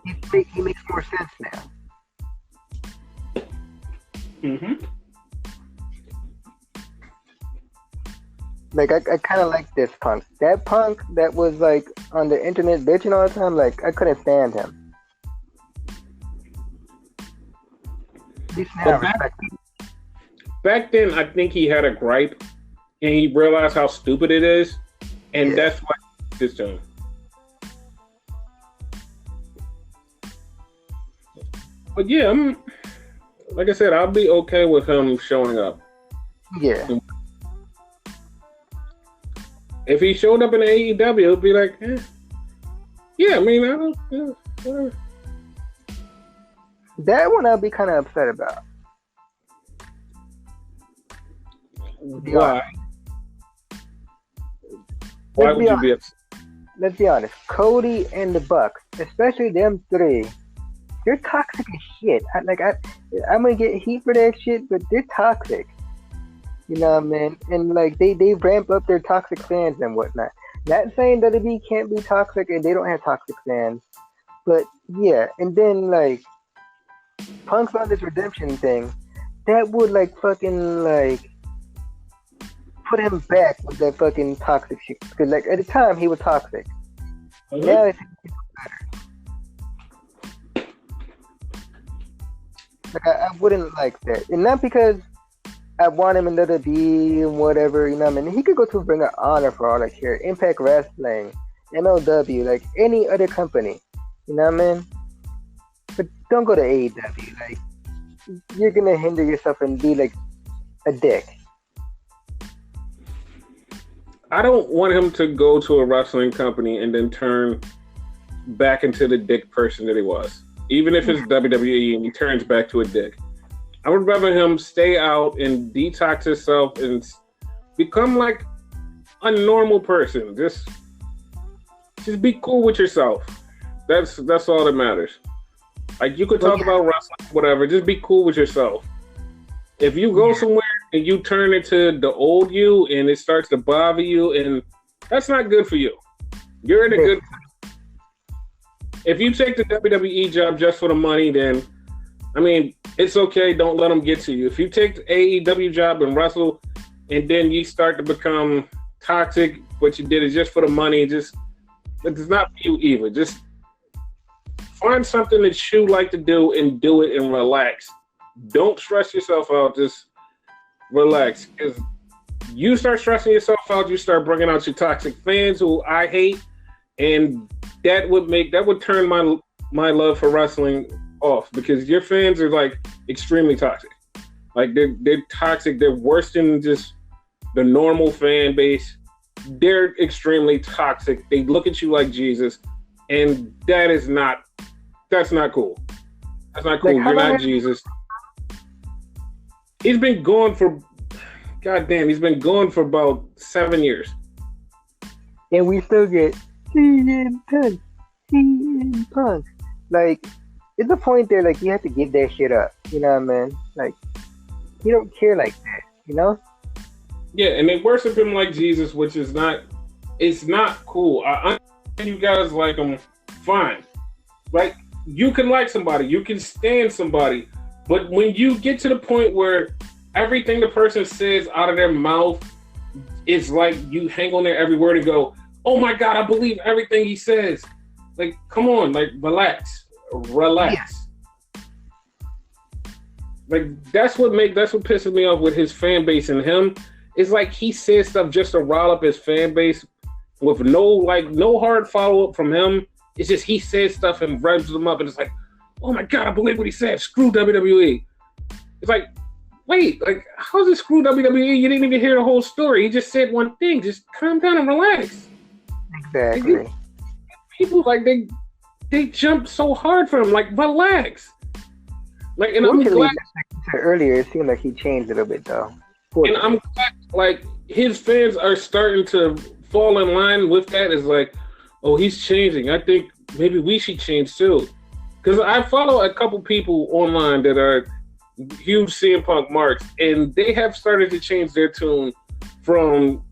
He makes more sense now. Mm-hmm. Like, I kind of like this Punk. That Punk that was, like, on the internet bitching all the time, like, I couldn't stand him. Back then, I think he had a gripe, and he realized how stupid it is, and that's why he did this to him. But yeah, like I said, I'll be okay with him showing up. Yeah. If he showed up in AEW, it'd be like, yeah, I mean, I don't. That one I'll be kind of upset about. Why? Why would you be upset? Let's be honest. Cody and the Bucks, especially them three, they're toxic as shit. I'm gonna get heat for that shit, but they're toxic. You know what I mean? And like they ramp up their toxic fans and whatnot. Not saying that WWE can't be toxic and they don't have toxic fans, but yeah. And then like Punk's on this redemption thing, that would like fucking like put him back with that fucking toxic shit. Because like at the time he was toxic. Mm-hmm. Now it's better. Like I wouldn't like that, and not because I want him in WWE and whatever, you know what I mean? He could go to Ring of Honor for all I care. Impact Wrestling, MLW, like any other company. You know what I mean? But don't go to AEW. Like, you're going to hinder yourself and be like a dick. I don't want him to go to a wrestling company and then turn back into the dick person that he was. Even if it's WWE and he turns back to a dick. I would rather him stay out and detox himself and become like a normal person. Just be cool with yourself. That's all that matters. Like you could talk about wrestling, whatever. Just be cool with yourself. If you go somewhere and you turn into the old you and it starts to bother you, and that's not good for you. You're in a good. If you take the WWE job just for the money, then I mean, it's okay. Don't let them get to you. If you take the AEW job and wrestle, and then you start to become toxic, what you did is just for the money. It's not for you either. Just find something that you like to do and do it and relax. Don't stress yourself out. Just relax. Because you start stressing yourself out, you start bringing out your toxic fans who I hate, and that would turn my love for wrestling off, because your fans are like extremely toxic. Like they're toxic. They're worse than just the normal fan base. They're extremely toxic. They look at you like Jesus, and that's not cool. That's not cool. You're not Jesus. He's been gone for about 7 years. And we still get CM Punk. Like, it's a point there, like, you have to give that shit up. You know what I mean? Like, you don't care like that, you know? Yeah, and they worship him like Jesus, which is it's not cool. I understand you guys like him, fine. Like, you can like somebody, you can stand somebody, but when you get to the point where everything the person says out of their mouth is like you hang on their every word and go, oh my God, I believe everything he says. Like, come on, like, relax. Yeah. Like, that's what pisses me off with his fan base and him. It's like he says stuff just to rile up his fan base with no hard follow-up from him. It's just he says stuff and revs them up, and it's like, oh my God, I believe what he said. Screw WWE. It's like, wait, like, how's it screw WWE? You didn't even hear the whole story. He just said one thing. Just calm down and relax. Exactly. Like, people, like, they jump so hard for him. Like, relax. Like, and I'm glad. Like you said earlier, it seemed like he changed a little bit, though. And I'm glad, like, his fans are starting to fall in line with that. It's like, oh, he's changing. I think maybe we should change too. Because I follow a couple people online that are huge CM Punk marks, and they have started to change their tune from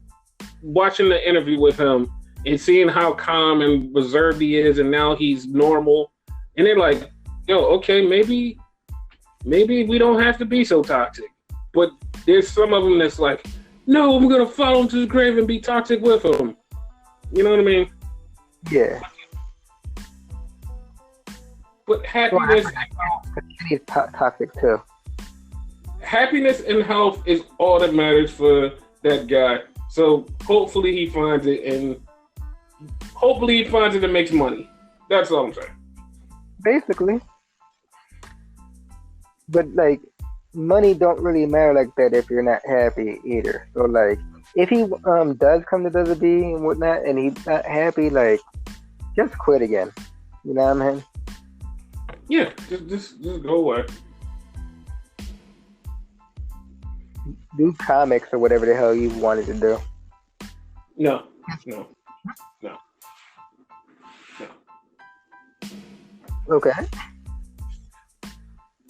watching the interview with him and seeing how calm and reserved he is, and now he's normal. And they're like, yo, okay, maybe we don't have to be so toxic. But there's some of them that's like, no, I'm going to follow him to the grave and be toxic with him. You know what I mean? Yeah. But happiness... He's toxic too. Happiness and health is all that matters for that guy. So hopefully he finds it, and makes money. That's all I'm saying. Basically. But, like, money don't really matter like that if you're not happy either. So, like, if he does come to WWE and whatnot, and he's not happy, like, just quit again. You know what I mean? Yeah, just go away. Do comics or whatever the hell you wanted to do. No. Okay.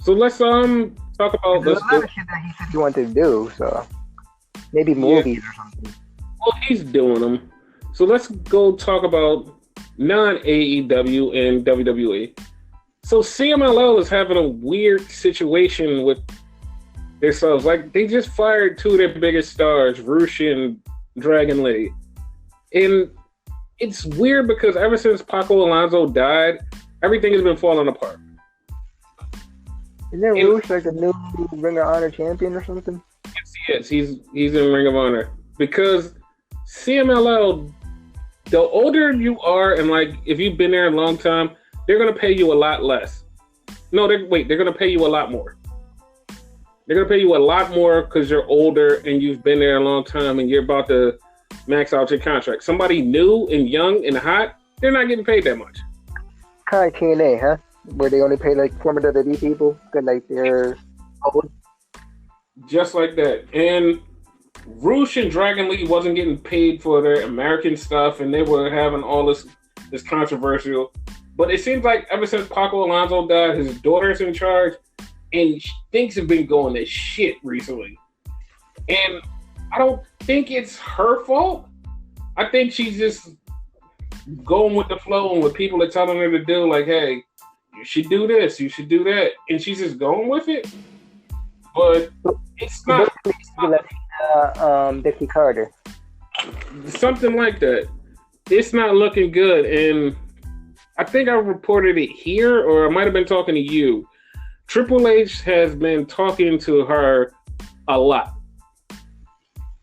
So let's talk about There's a lot of shit that he said he wanted to do, so maybe movies or something. Well, he's doing them. So let's go talk about non-AEW and WWE. So CMLL is having a weird situation with themselves. Like, they just fired two of their biggest stars, Rush and Dragon Lee. And it's weird because ever since Paco Alonso died, everything has been falling apart. Isn't Rush like a new Ring of Honor champion or something? Yes, he's in Ring of Honor. Because CMLL, the older you are, and like if you've been there a long time, they're gonna pay you a lot less. No, they're gonna pay you a lot more. They're gonna pay you a lot more because you're older and you've been there a long time and you're about to max out your contract. Somebody new and young and hot, they're not getting paid that much. Kind of TNA, huh? Where they only pay like former WWE people because like they're old. Just like that. And Rush and Dragon Lee wasn't getting paid for their American stuff, and they were having all this controversial. But it seems like ever since Paco Alonso died, his daughter's in charge, and things have been going to shit recently. And I don't think it's her fault. I think she's just going with the flow and what people are telling her to do. Like, hey, you should do this, you should do that. And she's just going with it. But it's not. Dickie Carter. Something like that. It's not looking good. And I think I reported it here, or I might have been talking to you. Triple H has been talking to her a lot.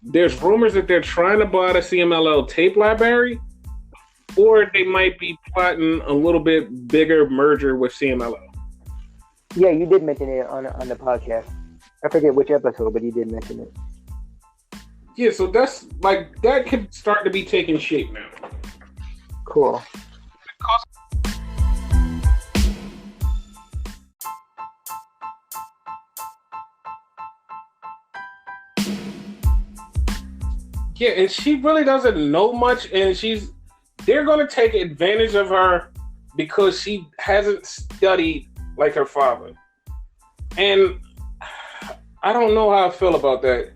There's rumors that they're trying to buy the CMLL tape library, or they might be plotting a little bit bigger merger with CMLL. Yeah, you did mention it on the podcast. I forget which episode, but you did mention it. Yeah, so that's like that could start to be taking shape now. Cool. Yeah, and she really doesn't know much, and they're going to take advantage of her because she hasn't studied like her father. And I don't know how I feel about that.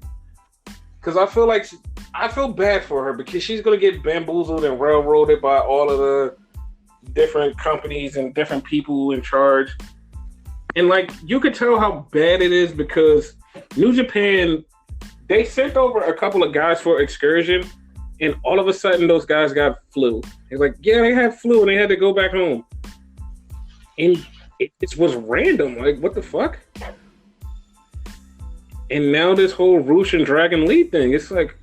Because I feel bad for her because she's going to get bamboozled and railroaded by all of the different companies and different people in charge. And like, you could tell how bad it is because New Japan, they sent over a couple of guys for excursion, and all of a sudden those guys got flu. It's like, yeah, they had flu and they had to go back home. And it was random. Like, what the fuck? And now this whole Roosh and Dragon Lee thing, it's like,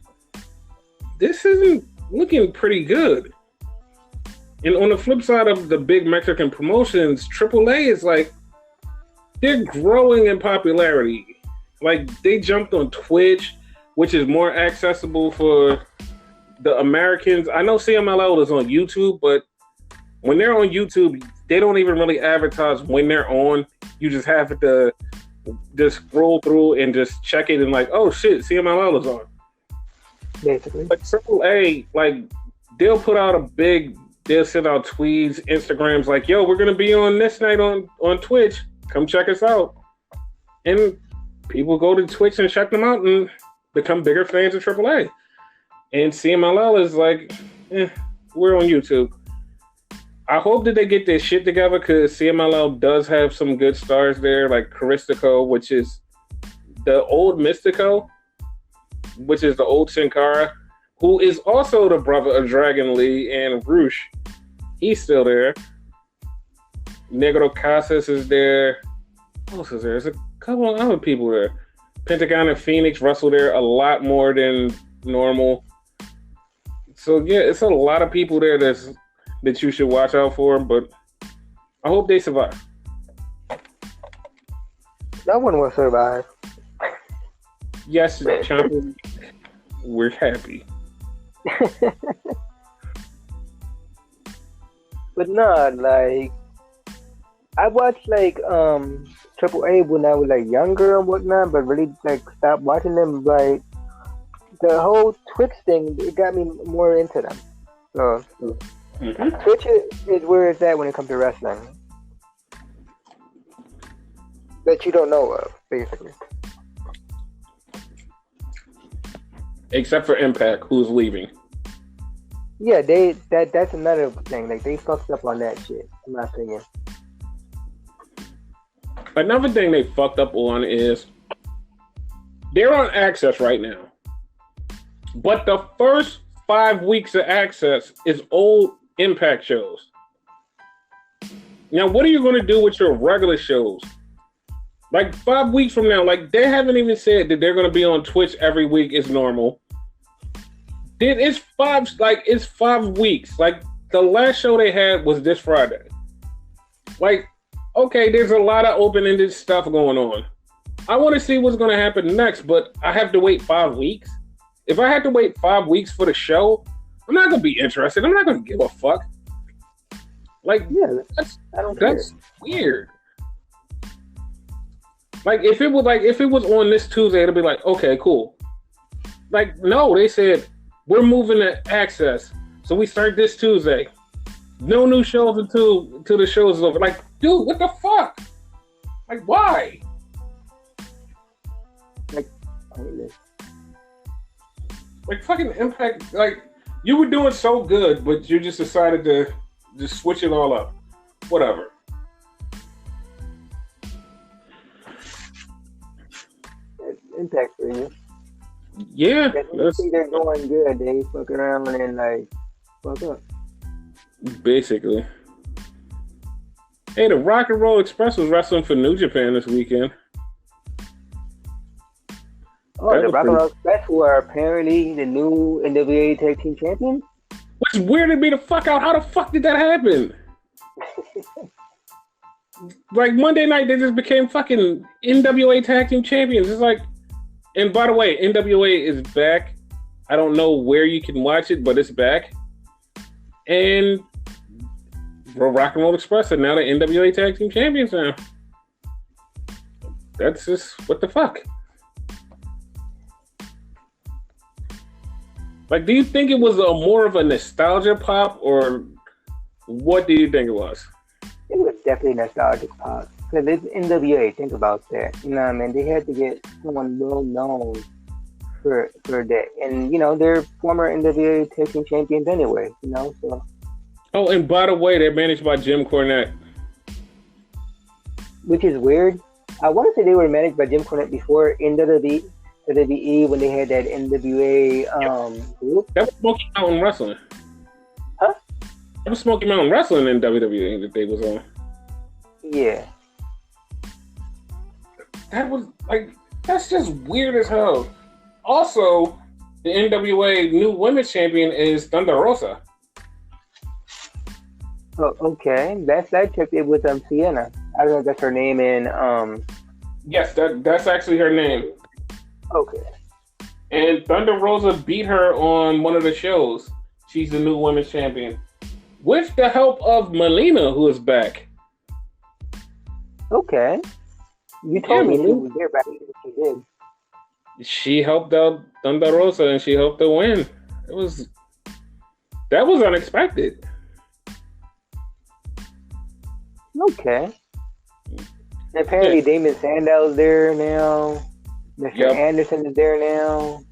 this isn't looking pretty good. And on the flip side of the big Mexican promotions, AAA is like, they're growing in popularity. Like, they jumped on Twitch, which is more accessible for the Americans. I know CMLL is on YouTube, but when they're on YouTube, they don't even really advertise when they're on. You just have to just scroll through and just check it and like, oh shit, CMLL is on. Basically. Like AAA, like, they'll send out tweets, Instagrams like, yo, we're going to be on this night on Twitch. Come check us out. And people go to Twitch and check them out and become bigger fans of AAA. And CMLL is like, we're on YouTube. I hope that they get their shit together because CMLL does have some good stars there, like Caristico, which is the old Mystico, which is the old Sin Cara, who is also the brother of Dragon Lee and Roosh. He's still there. Negro Casas is there. Who else is there? There's a couple of other people there. Pentagon and Phoenix wrestle there a lot more than normal. So yeah, it's a lot of people there that you should watch out for, but I hope they survive. No one will survive. Yes, champion, we're happy. But no, like, I watched like Triple A when I was like younger and whatnot, but really like stopped watching them. Like the whole Twitch thing, it got me more into them. So Twitch is where it's at when it comes to wrestling. That you don't know of, basically. Except for Impact, who's leaving. Yeah, that's another thing. Like, they fucked up on that shit, in my opinion. Another thing they fucked up on is they're on Access right now. But the first 5 weeks of Access is old Impact shows. Now, what are you going to do with your regular shows? Like 5 weeks from now, like they haven't even said that they're going to be on Twitch every week is normal. It's 5 weeks. Like the last show they had was this Friday. Like, okay, there's a lot of open-ended stuff going on. I want to see what's going to happen next, but I have to wait 5 weeks. If I had to wait 5 weeks for the show, I'm not going to be interested. I'm not going to give a fuck. Like, yeah, that's weird. Like if it was on this Tuesday, it'd be like, okay, cool. Like, no, they said we're moving to Access, so we start this Tuesday. No new shows until the show is over. Like, dude, what the fuck? Like, why? Like fucking Impact. Like, you were doing so good, but you just decided to just switch it all up. Whatever. Impact for you. Yeah. They think they're going good. They fuck around and like fuck up. Basically. Hey, the Rock and Roll Express was wrestling for New Japan this weekend. Oh, the Rock and Roll Express, who are apparently the new NWA Tag Team Champions? Which weirded me the fuck out. How the fuck did that happen? Like, Monday night, they just became fucking NWA Tag Team Champions. It's like, and by the way, NWA is back. I don't know where you can watch it, but it's back. And Rock and Roll Express are now the NWA Tag Team Champions now. That's just, what the fuck? Like, do you think it was more of a nostalgia pop, or what do you think it was? It was definitely nostalgic pop. Because it's NWA, think about that. You know what I mean? They had to get someone well known for that. And, you know, they're former NWA Tag Team Champions anyway, you know, so. Oh, and by the way, they're managed by Jim Cornette. Which is weird. I want to say they were managed by Jim Cornette before in WWE when they had that NWA group. That was Smoky Mountain Wrestling. Huh? That was Smoky Mountain Wrestling in WWE that they was on. Yeah. That was, like, that's just weird as hell. Also, the NWA new women's champion is Thunder Rosa. Oh, okay. That checked it with Sienna. I don't know if that's her name in Yes, that's actually her name. Okay. And Thunder Rosa beat her on one of the shows. She's the new women's champion. With the help of Melina, who is back. Okay. You told me she was there back then. She did. She helped out Thunder Rosa and she helped her win. That was unexpected. Okay. And apparently Damon Sandow's there now. Mr. Anderson is there now.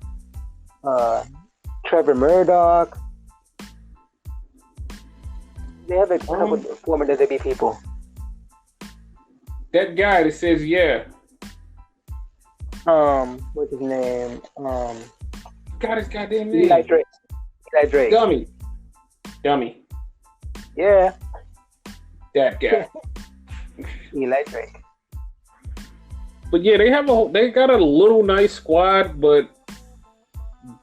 Trevor Murdoch. They have a couple of former WWE people. That guy that says yeah. What's his name? Got his goddamn name. Eli Drake. Dummy. Yeah. That guy. Eli Drake. But yeah, they got a little nice squad, but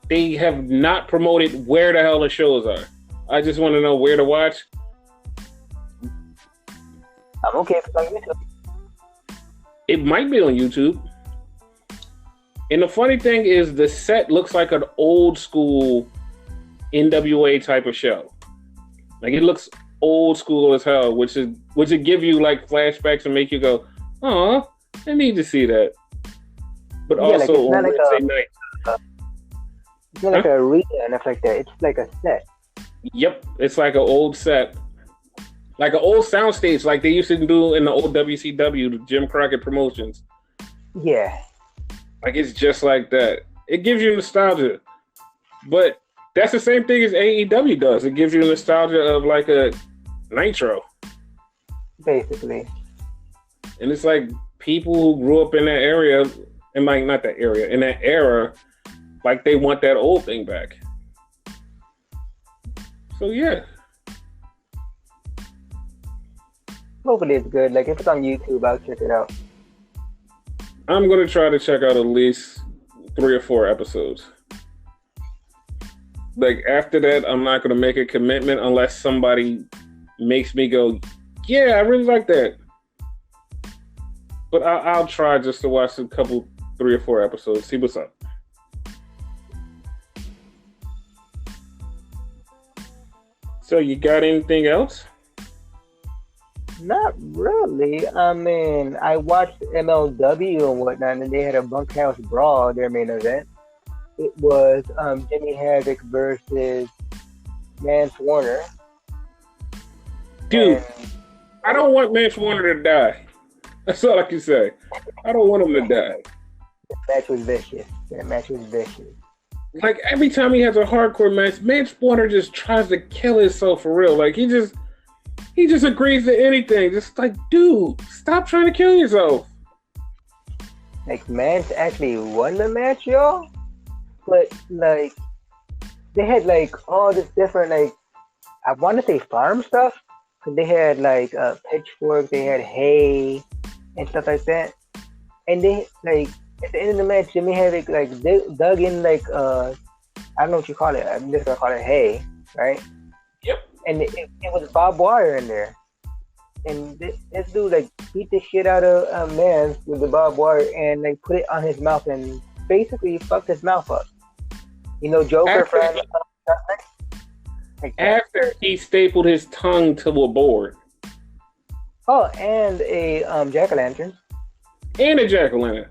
they have not promoted where the hell the shows are. I just want to know where to watch. I'm okay if it's on YouTube. It might be on YouTube. And the funny thing is, the set looks like an old school NWA type of show. Like, it looks old school as hell, which would give you like flashbacks and make you go, "Oh, I need to see that." But yeah, also on Wednesday night, it's not like an arena and stuff like that. It's like a set. Yep, it's like an old set, like an old soundstage, like they used to do in the old WCW, the Jim Crockett Promotions. Yeah, like it's just like that. It gives you nostalgia, but that's the same thing as AEW does. It gives you nostalgia of like a Nitro, basically. And it's like people who grew up in that area, and like not that area, in that era, like they want that old thing back. So yeah. Hopefully it's good. Like if it's on YouTube, I'll check it out. I'm gonna try to check out at least 3 or 4 episodes. Like after that, I'm not gonna make a commitment unless somebody makes me go, yeah, I really like that. But I'll try just to watch a couple, 3 or 4 episodes, see what's up. So you got anything else? Not really. I mean, I watched MLW and whatnot, and they had a bunkhouse brawl, their main event. It was Jimmy Havoc versus Mance Warner. Dude, I don't want Mance Warner to die. That's all I can say. I don't want him to die. That match was vicious. Like, every time he has a hardcore match, Mance Warner just tries to kill himself for real. Like, he just agrees to anything. Just like, dude, stop trying to kill yourself. Like, Mance actually won the match, y'all. But, like, they had, like, all this different, like, I want to say farm stuff. 'Cause they had like pitchforks, they had hay and stuff like that, and they like at the end of the match, Jimmy had it like dug in like I don't know what you call it. I'm just gonna call it hay, right? Yep. And it was barbed wire in there, and this dude like beat the shit out of a man with the barbed wire and like put it on his mouth and basically fucked his mouth up. You know, Joker from like after he stapled his tongue to a board. Oh, and a jack-o'-lantern. And a jack-o'-lantern.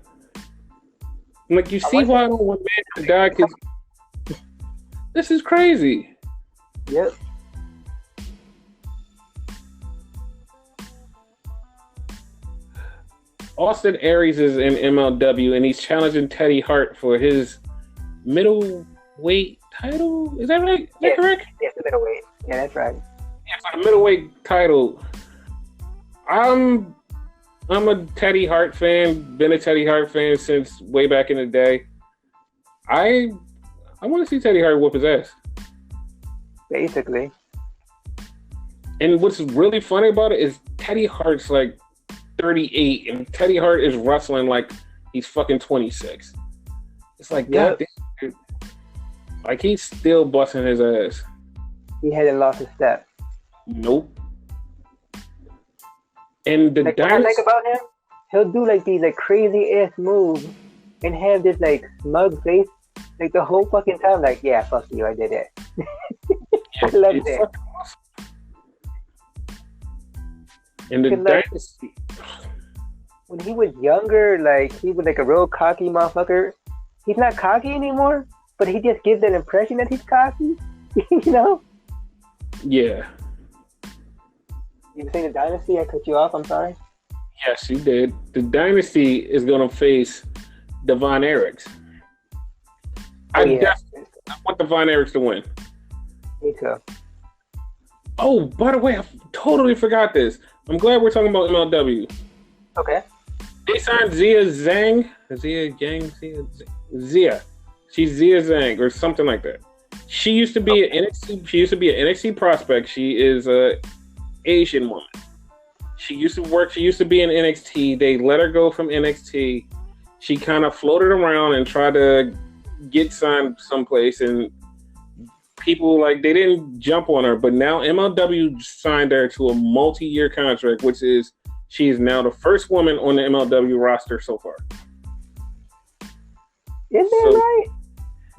Like, you see why I don't want man to die? Because this is crazy. Yep. Austin Aries is in MLW, and he's challenging Teddy Hart for his middleweight title. Is that right? Is that correct? Yes, the middleweight. Yeah, that's right. Yeah, for the middleweight title. I'm a Teddy Hart fan. Been a Teddy Hart fan since way back in the day. I want to see Teddy Hart whoop his ass. Basically. And what's really funny about it is Teddy Hart's like 38, and Teddy Hart is wrestling like he's fucking 26. It's like, God damn, dude. Like, he's still busting his ass. He hadn't lost a step. Nope. And the like, what I like about him, he'll do like these like crazy ass moves and have this like smug face like the whole fucking time. Like, yeah, fuck you, I did it. I love it. Awesome. And the Dynasty. When he was younger, like he was like a real cocky motherfucker. He's not cocky anymore, but he just gives that impression that he's cocky. You know? Yeah. You were saying the Dynasty? I cut you off. I'm sorry. Yes, you did. The Dynasty is going to face the Von Erichs. I want the Von Erichs to win. Me too. Oh, by the way, I totally forgot this. I'm glad we're talking about MLW. Okay. They signed Zia Zhang. Zia. She's Zia Zhang or something like that. She used to be an NXT. She used to be an NXT prospect. She is a Asian woman. She used to work. She used to be in NXT. They let her go from NXT. She kind of floated around and tried to get signed someplace, and people like they didn't jump on her. But now MLW signed her to a multi-year contract, which is she is now the first woman on the MLW roster so far. Is that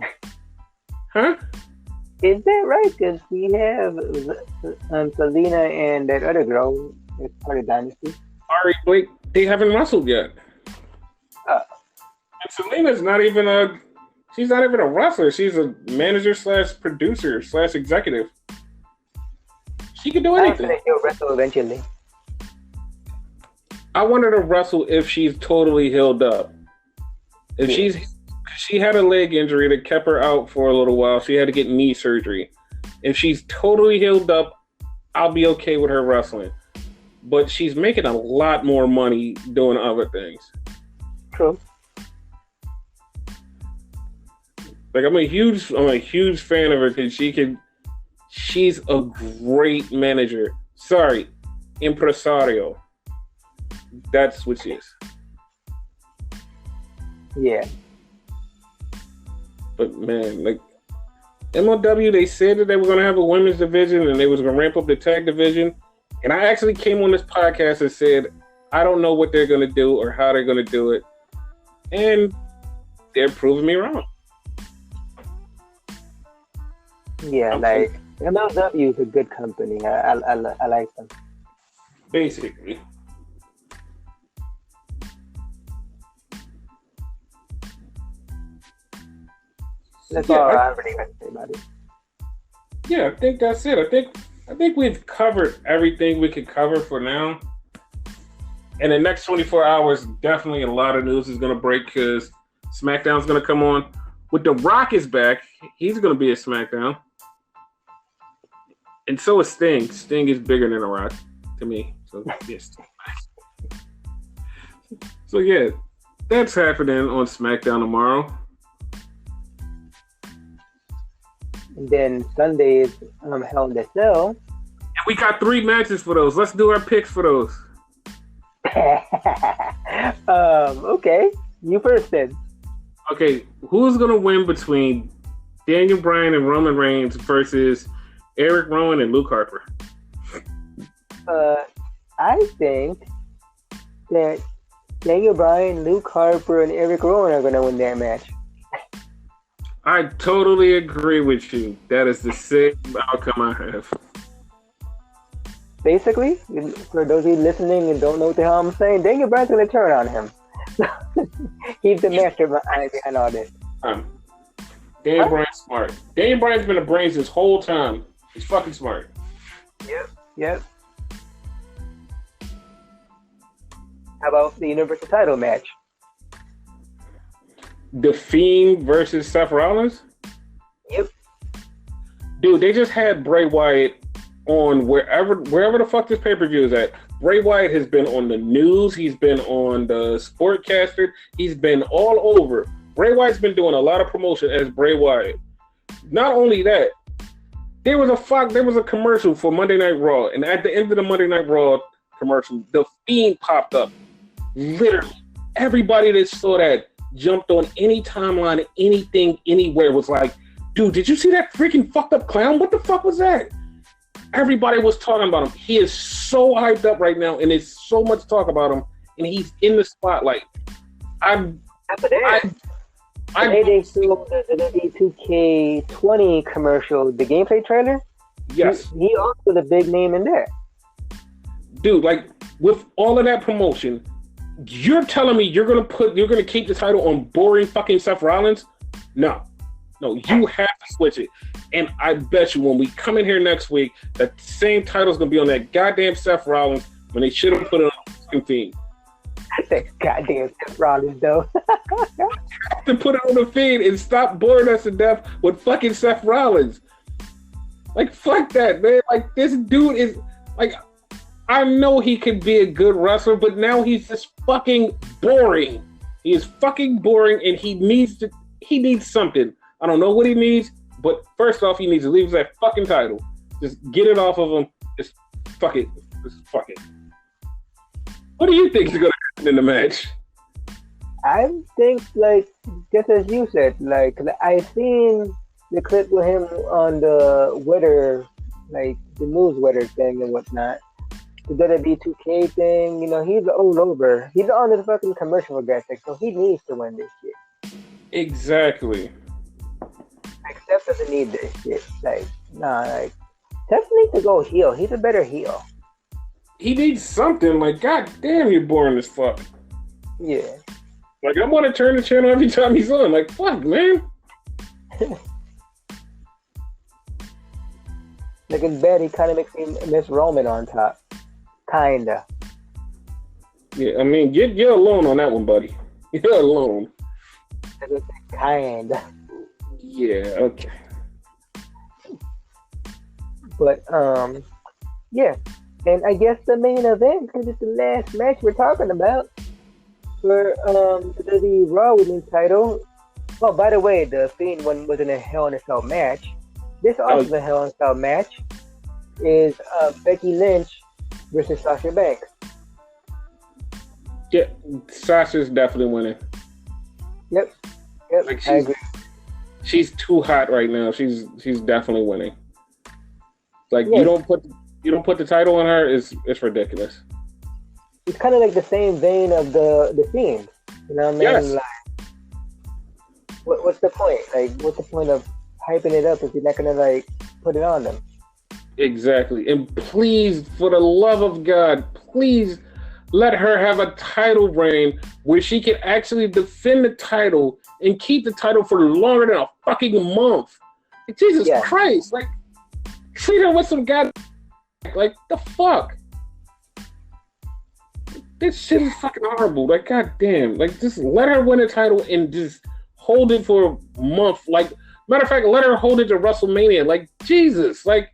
right? Huh? Is that right? Because we have Selena and that other girl as part of Dynasty. Ari Blake, they haven't wrestled yet. And Selena's not even she's not even a wrestler. She's a manager / producer / executive. She can do anything. I think she'll wrestle eventually. I want her to wrestle if she's totally healed up. If she had a leg injury that kept her out for a little while. She had to get knee surgery. If she's totally healed up, I'll be okay with her wrestling. But she's making a lot more money doing other things. True. Like, I'm a huge fan of her because she's a great manager. Sorry, impresario. That's what she is. Yeah. But man, like MLW, they said that they were going to have a women's division and they was going to ramp up the tag division. And I actually came on this podcast and said, I don't know what they're going to do or how they're going to do it. And they're proving me wrong. Yeah, like MLW is a good company. I like them. Basically. That's all I really got to say about it. Yeah, I think that's it. I think we've covered everything we could cover for now. In the next 24 hours, definitely a lot of news is going to break because SmackDown's going to come on. With The Rock is back, he's going to be at SmackDown. And so is Sting. Sting is bigger than The Rock to me. So, yes. So, yeah, that's happening on SmackDown tomorrow. And then Sunday is Hell in a Cell. We got 3 matches for those. Let's do our picks for those. Okay. You first then. Okay, who's gonna win between Daniel Bryan and Roman Reigns versus Eric Rowan and Luke Harper? I think that Daniel Bryan, Luke Harper, and Eric Rowan are gonna win that match. I totally agree with you. That is the same outcome I have. Basically, for those of you listening and don't know what the hell I'm saying, Daniel Bryan's gonna turn on him. He's the mastermind behind all this. Daniel Bryan's smart. Daniel Bryan's been a brains this whole time. He's fucking smart. Yep. How about the Universal title match? The Fiend versus Seth Rollins? Yep. Dude, they just had Bray Wyatt on wherever the fuck this pay-per-view is at. Bray Wyatt has been on the news. He's been on the Sportcaster. He's been all over. Bray Wyatt's been doing a lot of promotion as Bray Wyatt. Not only that, there was a commercial for Monday Night Raw, and at the end of the Monday Night Raw commercial, the Fiend popped up. Literally, everybody that saw that jumped on any timeline, anything, anywhere, was like, dude, did you see that freaking fucked up clown? What the fuck was that? Everybody was talking about him. He is so hyped up right now, and there's so much talk about him, and he's in the spotlight. They showed the 2K20 commercial, the gameplay trailer. Yes. He also was a big name in there. Dude, like, with all of that promotion, you're telling me you're gonna keep the title on boring fucking Seth Rollins? No, you have to switch it. And I bet you when we come in here next week, that same title's gonna be on that goddamn Seth Rollins when they should have put it on the fucking Fiend. That goddamn Seth Rollins, though. To put it on the Fiend and stop boring us to death with fucking Seth Rollins. Like, fuck that, man. Like, this dude is like, I know he could be a good wrestler, but now he's just fucking boring. He is fucking boring, and he needs something. I don't know what he needs, but first off, he needs to leave that fucking title. Just get it off of him. Just fuck it. What do you think is going to happen in the match? I think, like, just as you said, like, I seen the clip with him on the Twitter, like, the newsletter thing and whatnot. The WWE 2K thing, you know, he's all over. He's on this fucking commercial with that thing, so he needs to win this shit. Exactly. Like, Steph doesn't need this shit. Like, nah, like, Steph needs to go heel. He's a better heel. He needs something. Like, god damn, you're boring as fuck. Yeah. Like, I want to turn the channel every time he's on. Like, fuck, man. Like, in bed, he kind of makes me miss Roman on top. Kinda. Yeah, I mean, you're alone on that one, buddy. You're alone. Kinda. Yeah, okay. But, yeah. And I guess the main event, because it's the last match we're talking about, for the Raw Women's title. Oh, by the way, the Fiend one wasn't a Hell in a Cell match. This also is a Hell in a Cell match. Is Becky Lynch versus Sasha Banks. Yeah, Sasha's definitely winning. Yep, like, I agree. She's too hot right now. She's definitely winning. Like, yeah. You don't put the title on her, it's ridiculous. It's kind of like the same vein of the Fiend. You know what I mean? Yes. Like, what's the point? Like, what's the point of hyping it up if you're not gonna, like, put it on them? Exactly. And please, for the love of God, please let her have a title reign where she can actually defend the title and keep the title for longer than a fucking month. Like, Jesus Christ. Like, treat her with some god. Like, the fuck? This shit is fucking horrible. Like, goddamn. Like, just let her win the title and just hold it for a month. Like, matter of fact, let her hold it to WrestleMania. Like, Jesus. Like,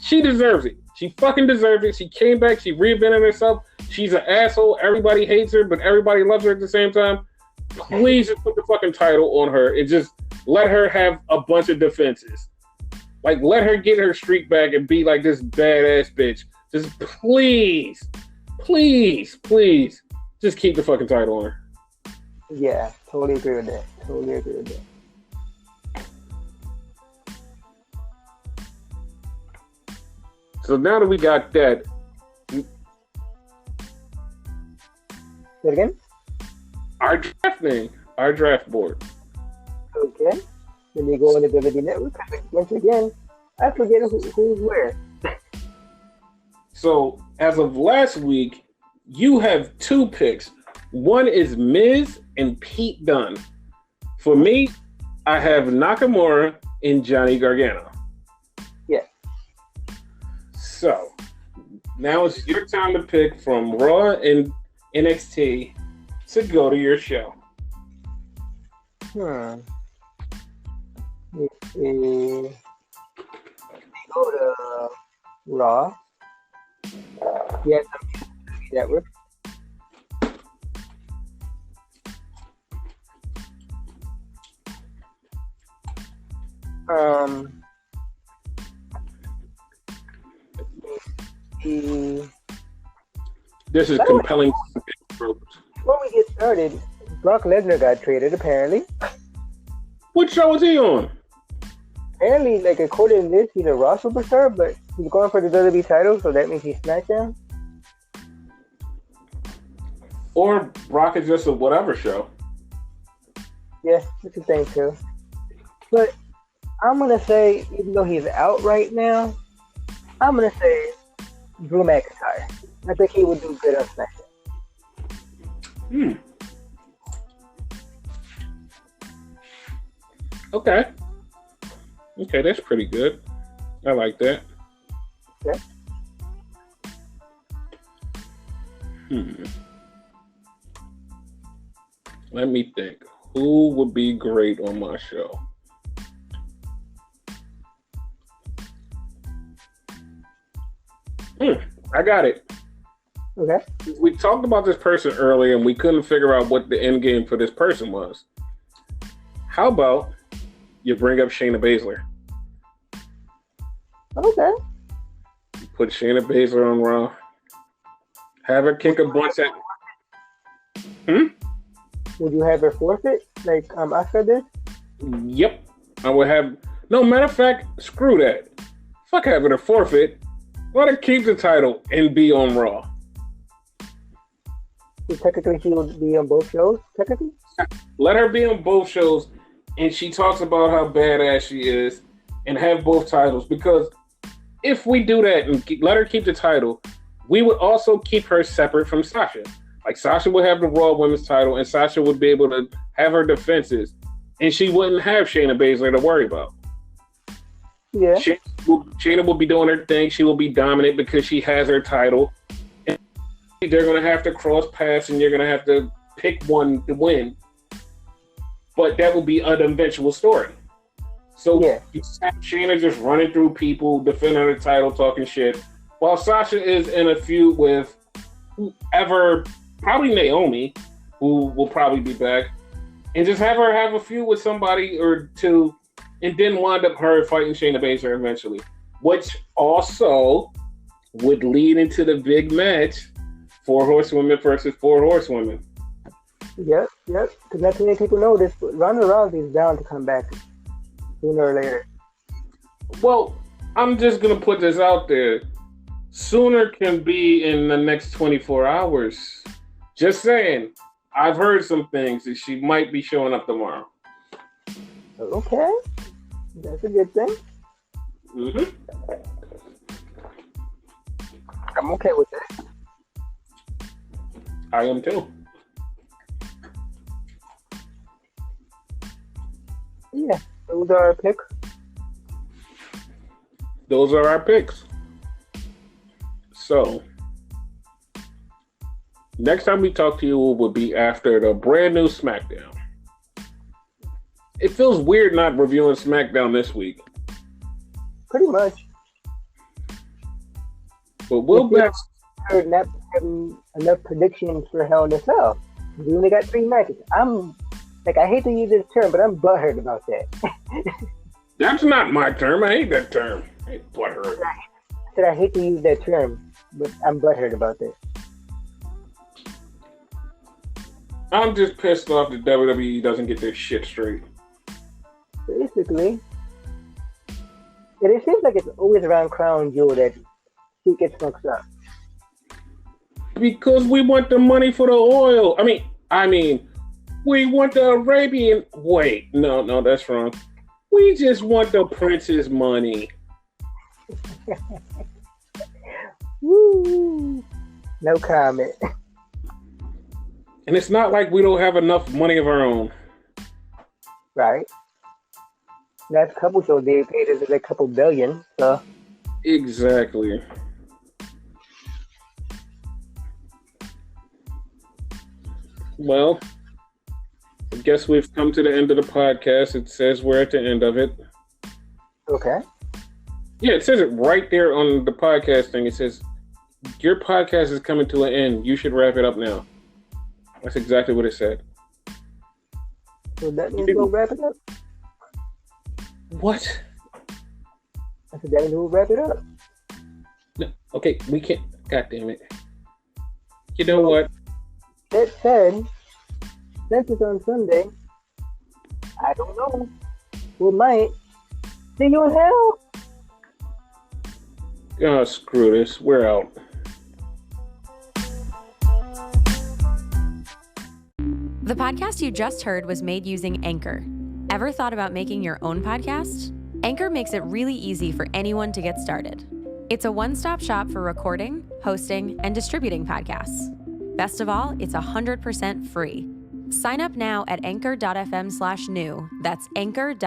she deserves it. She fucking deserves it. She came back. She reinvented herself. She's an asshole. Everybody hates her, but everybody loves her at the same time. Please just put the fucking title on her and just let her have a bunch of defenses. Like, let her get her streak back and be like this badass bitch. Just please, just keep the fucking title on her. Yeah, totally agree with that. Totally agree with that. So now that we got that. Say it again? Our draft board. Okay. Then you go on the WWE Network. Once again, I forget who's where. So as of last week, you have 2 picks. One is Miz and Pete Dunne. For me, I have Nakamura and Johnny Gargano. Yeah. So now it's your time to pick from Raw and NXT to go to your show. Let's see. Go to Raw. Yes, Network. This is compelling. Before we get started, Brock Lesnar got traded, apparently. What show is he on? Apparently, like, according to this, he's a Raw superstar, but he's going for the WWE title, so that means he's SmackDown. Or Brock is just a whatever show. Yeah, that's the thing, too. But I'm going to say, even though he's out right now, I'm going to say Drew McIntyre. I think he would do good on SmackDown. Okay, that's pretty good. I like that. Okay. Let me think. Who would be great on my show? I got it. Okay. We talked about this person earlier and we couldn't figure out what the end game for this person was. How about you bring up Shayna Baszler? Okay. You put Shayna Baszler on Raw. Have her kick a bunch at... Would you have her forfeit, like Asuka did? Yep. I would have... No, matter of fact, screw that. Fuck having her forfeit. Let her keep the title and be on Raw. So technically, she would be on both shows, technically? Let her be on both shows, and she talks about how badass she is, and have both titles. Because if we do that and let her keep the title, we would also keep her separate from Sasha. Like, Sasha would have the Raw Women's title, and Sasha would be able to have her defenses, and she wouldn't have Shayna Baszler to worry about. Yeah. Shayna will be doing her thing. She will be dominant because she has her title. And they're going to have to cross paths, and you're going to have to pick one to win. But that will be an eventual story. So you have Shayna just running through people, defending her title, talking shit, while Sasha is in a feud with whoever, probably Naomi, who will probably be back, and just have her have a feud with somebody or two, and then wind up her fighting Shayna Baszler eventually, which also would lead into the big match, 4 Horsewomen versus 4 Horsewomen. Yep. Because not too many people know this, but Ronda Rousey is bound to come back sooner or later. Well, I'm just going to put this out there. Sooner can be in the next 24 hours. Just saying. I've heard some things that she might be showing up tomorrow. Okay. That's a good thing. I'm okay with that. I am too. Yeah, those are our picks. Those are our picks. So, next time we talk to you will be after the brand new Smackdown. It feels weird not reviewing Smackdown this week. Pretty much. But we'll be not having enough predictions for Hell in a Cell. We only got 3 matches. I hate to use this term, but I'm butthurt about that. That's not my term. I hate that term. I hate butthurt. I said I hate to use that term, but I'm butthurt about this. I'm just pissed off that WWE doesn't get their shit straight. Basically. And it seems like it's always around Crown Jewel that she gets fucked up. Because we want the money for the oil. I mean, we want the Arabian. Wait, no, that's wrong. We just want the prince's money. Woo! No comment. And it's not like we don't have enough money of our own. Right. Last couple shows they paid us a couple billion, so. Exactly. Well, I guess we've come to the end of the podcast. It says we're at the end of it. Okay. Yeah, it says it right there on the podcast thing. It says, your podcast is coming to an end. You should wrap it up now. That's exactly what it said. So that means we'll wrap it up? What? I said that means we'll wrap it up. No, okay, we can't. God damn it. You know what? That said, since it's on Sunday, I don't know. We might see you in hell. Oh, screw this. We're out. The podcast you just heard was made using Anchor. Ever thought about making your own podcast? Anchor makes it really easy for anyone to get started. It's a one-stop shop for recording, hosting, and distributing podcasts. Best of all, it's 100% free. Sign up now at anchor.fm/new. That's anchor.fm/new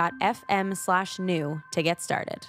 to get started.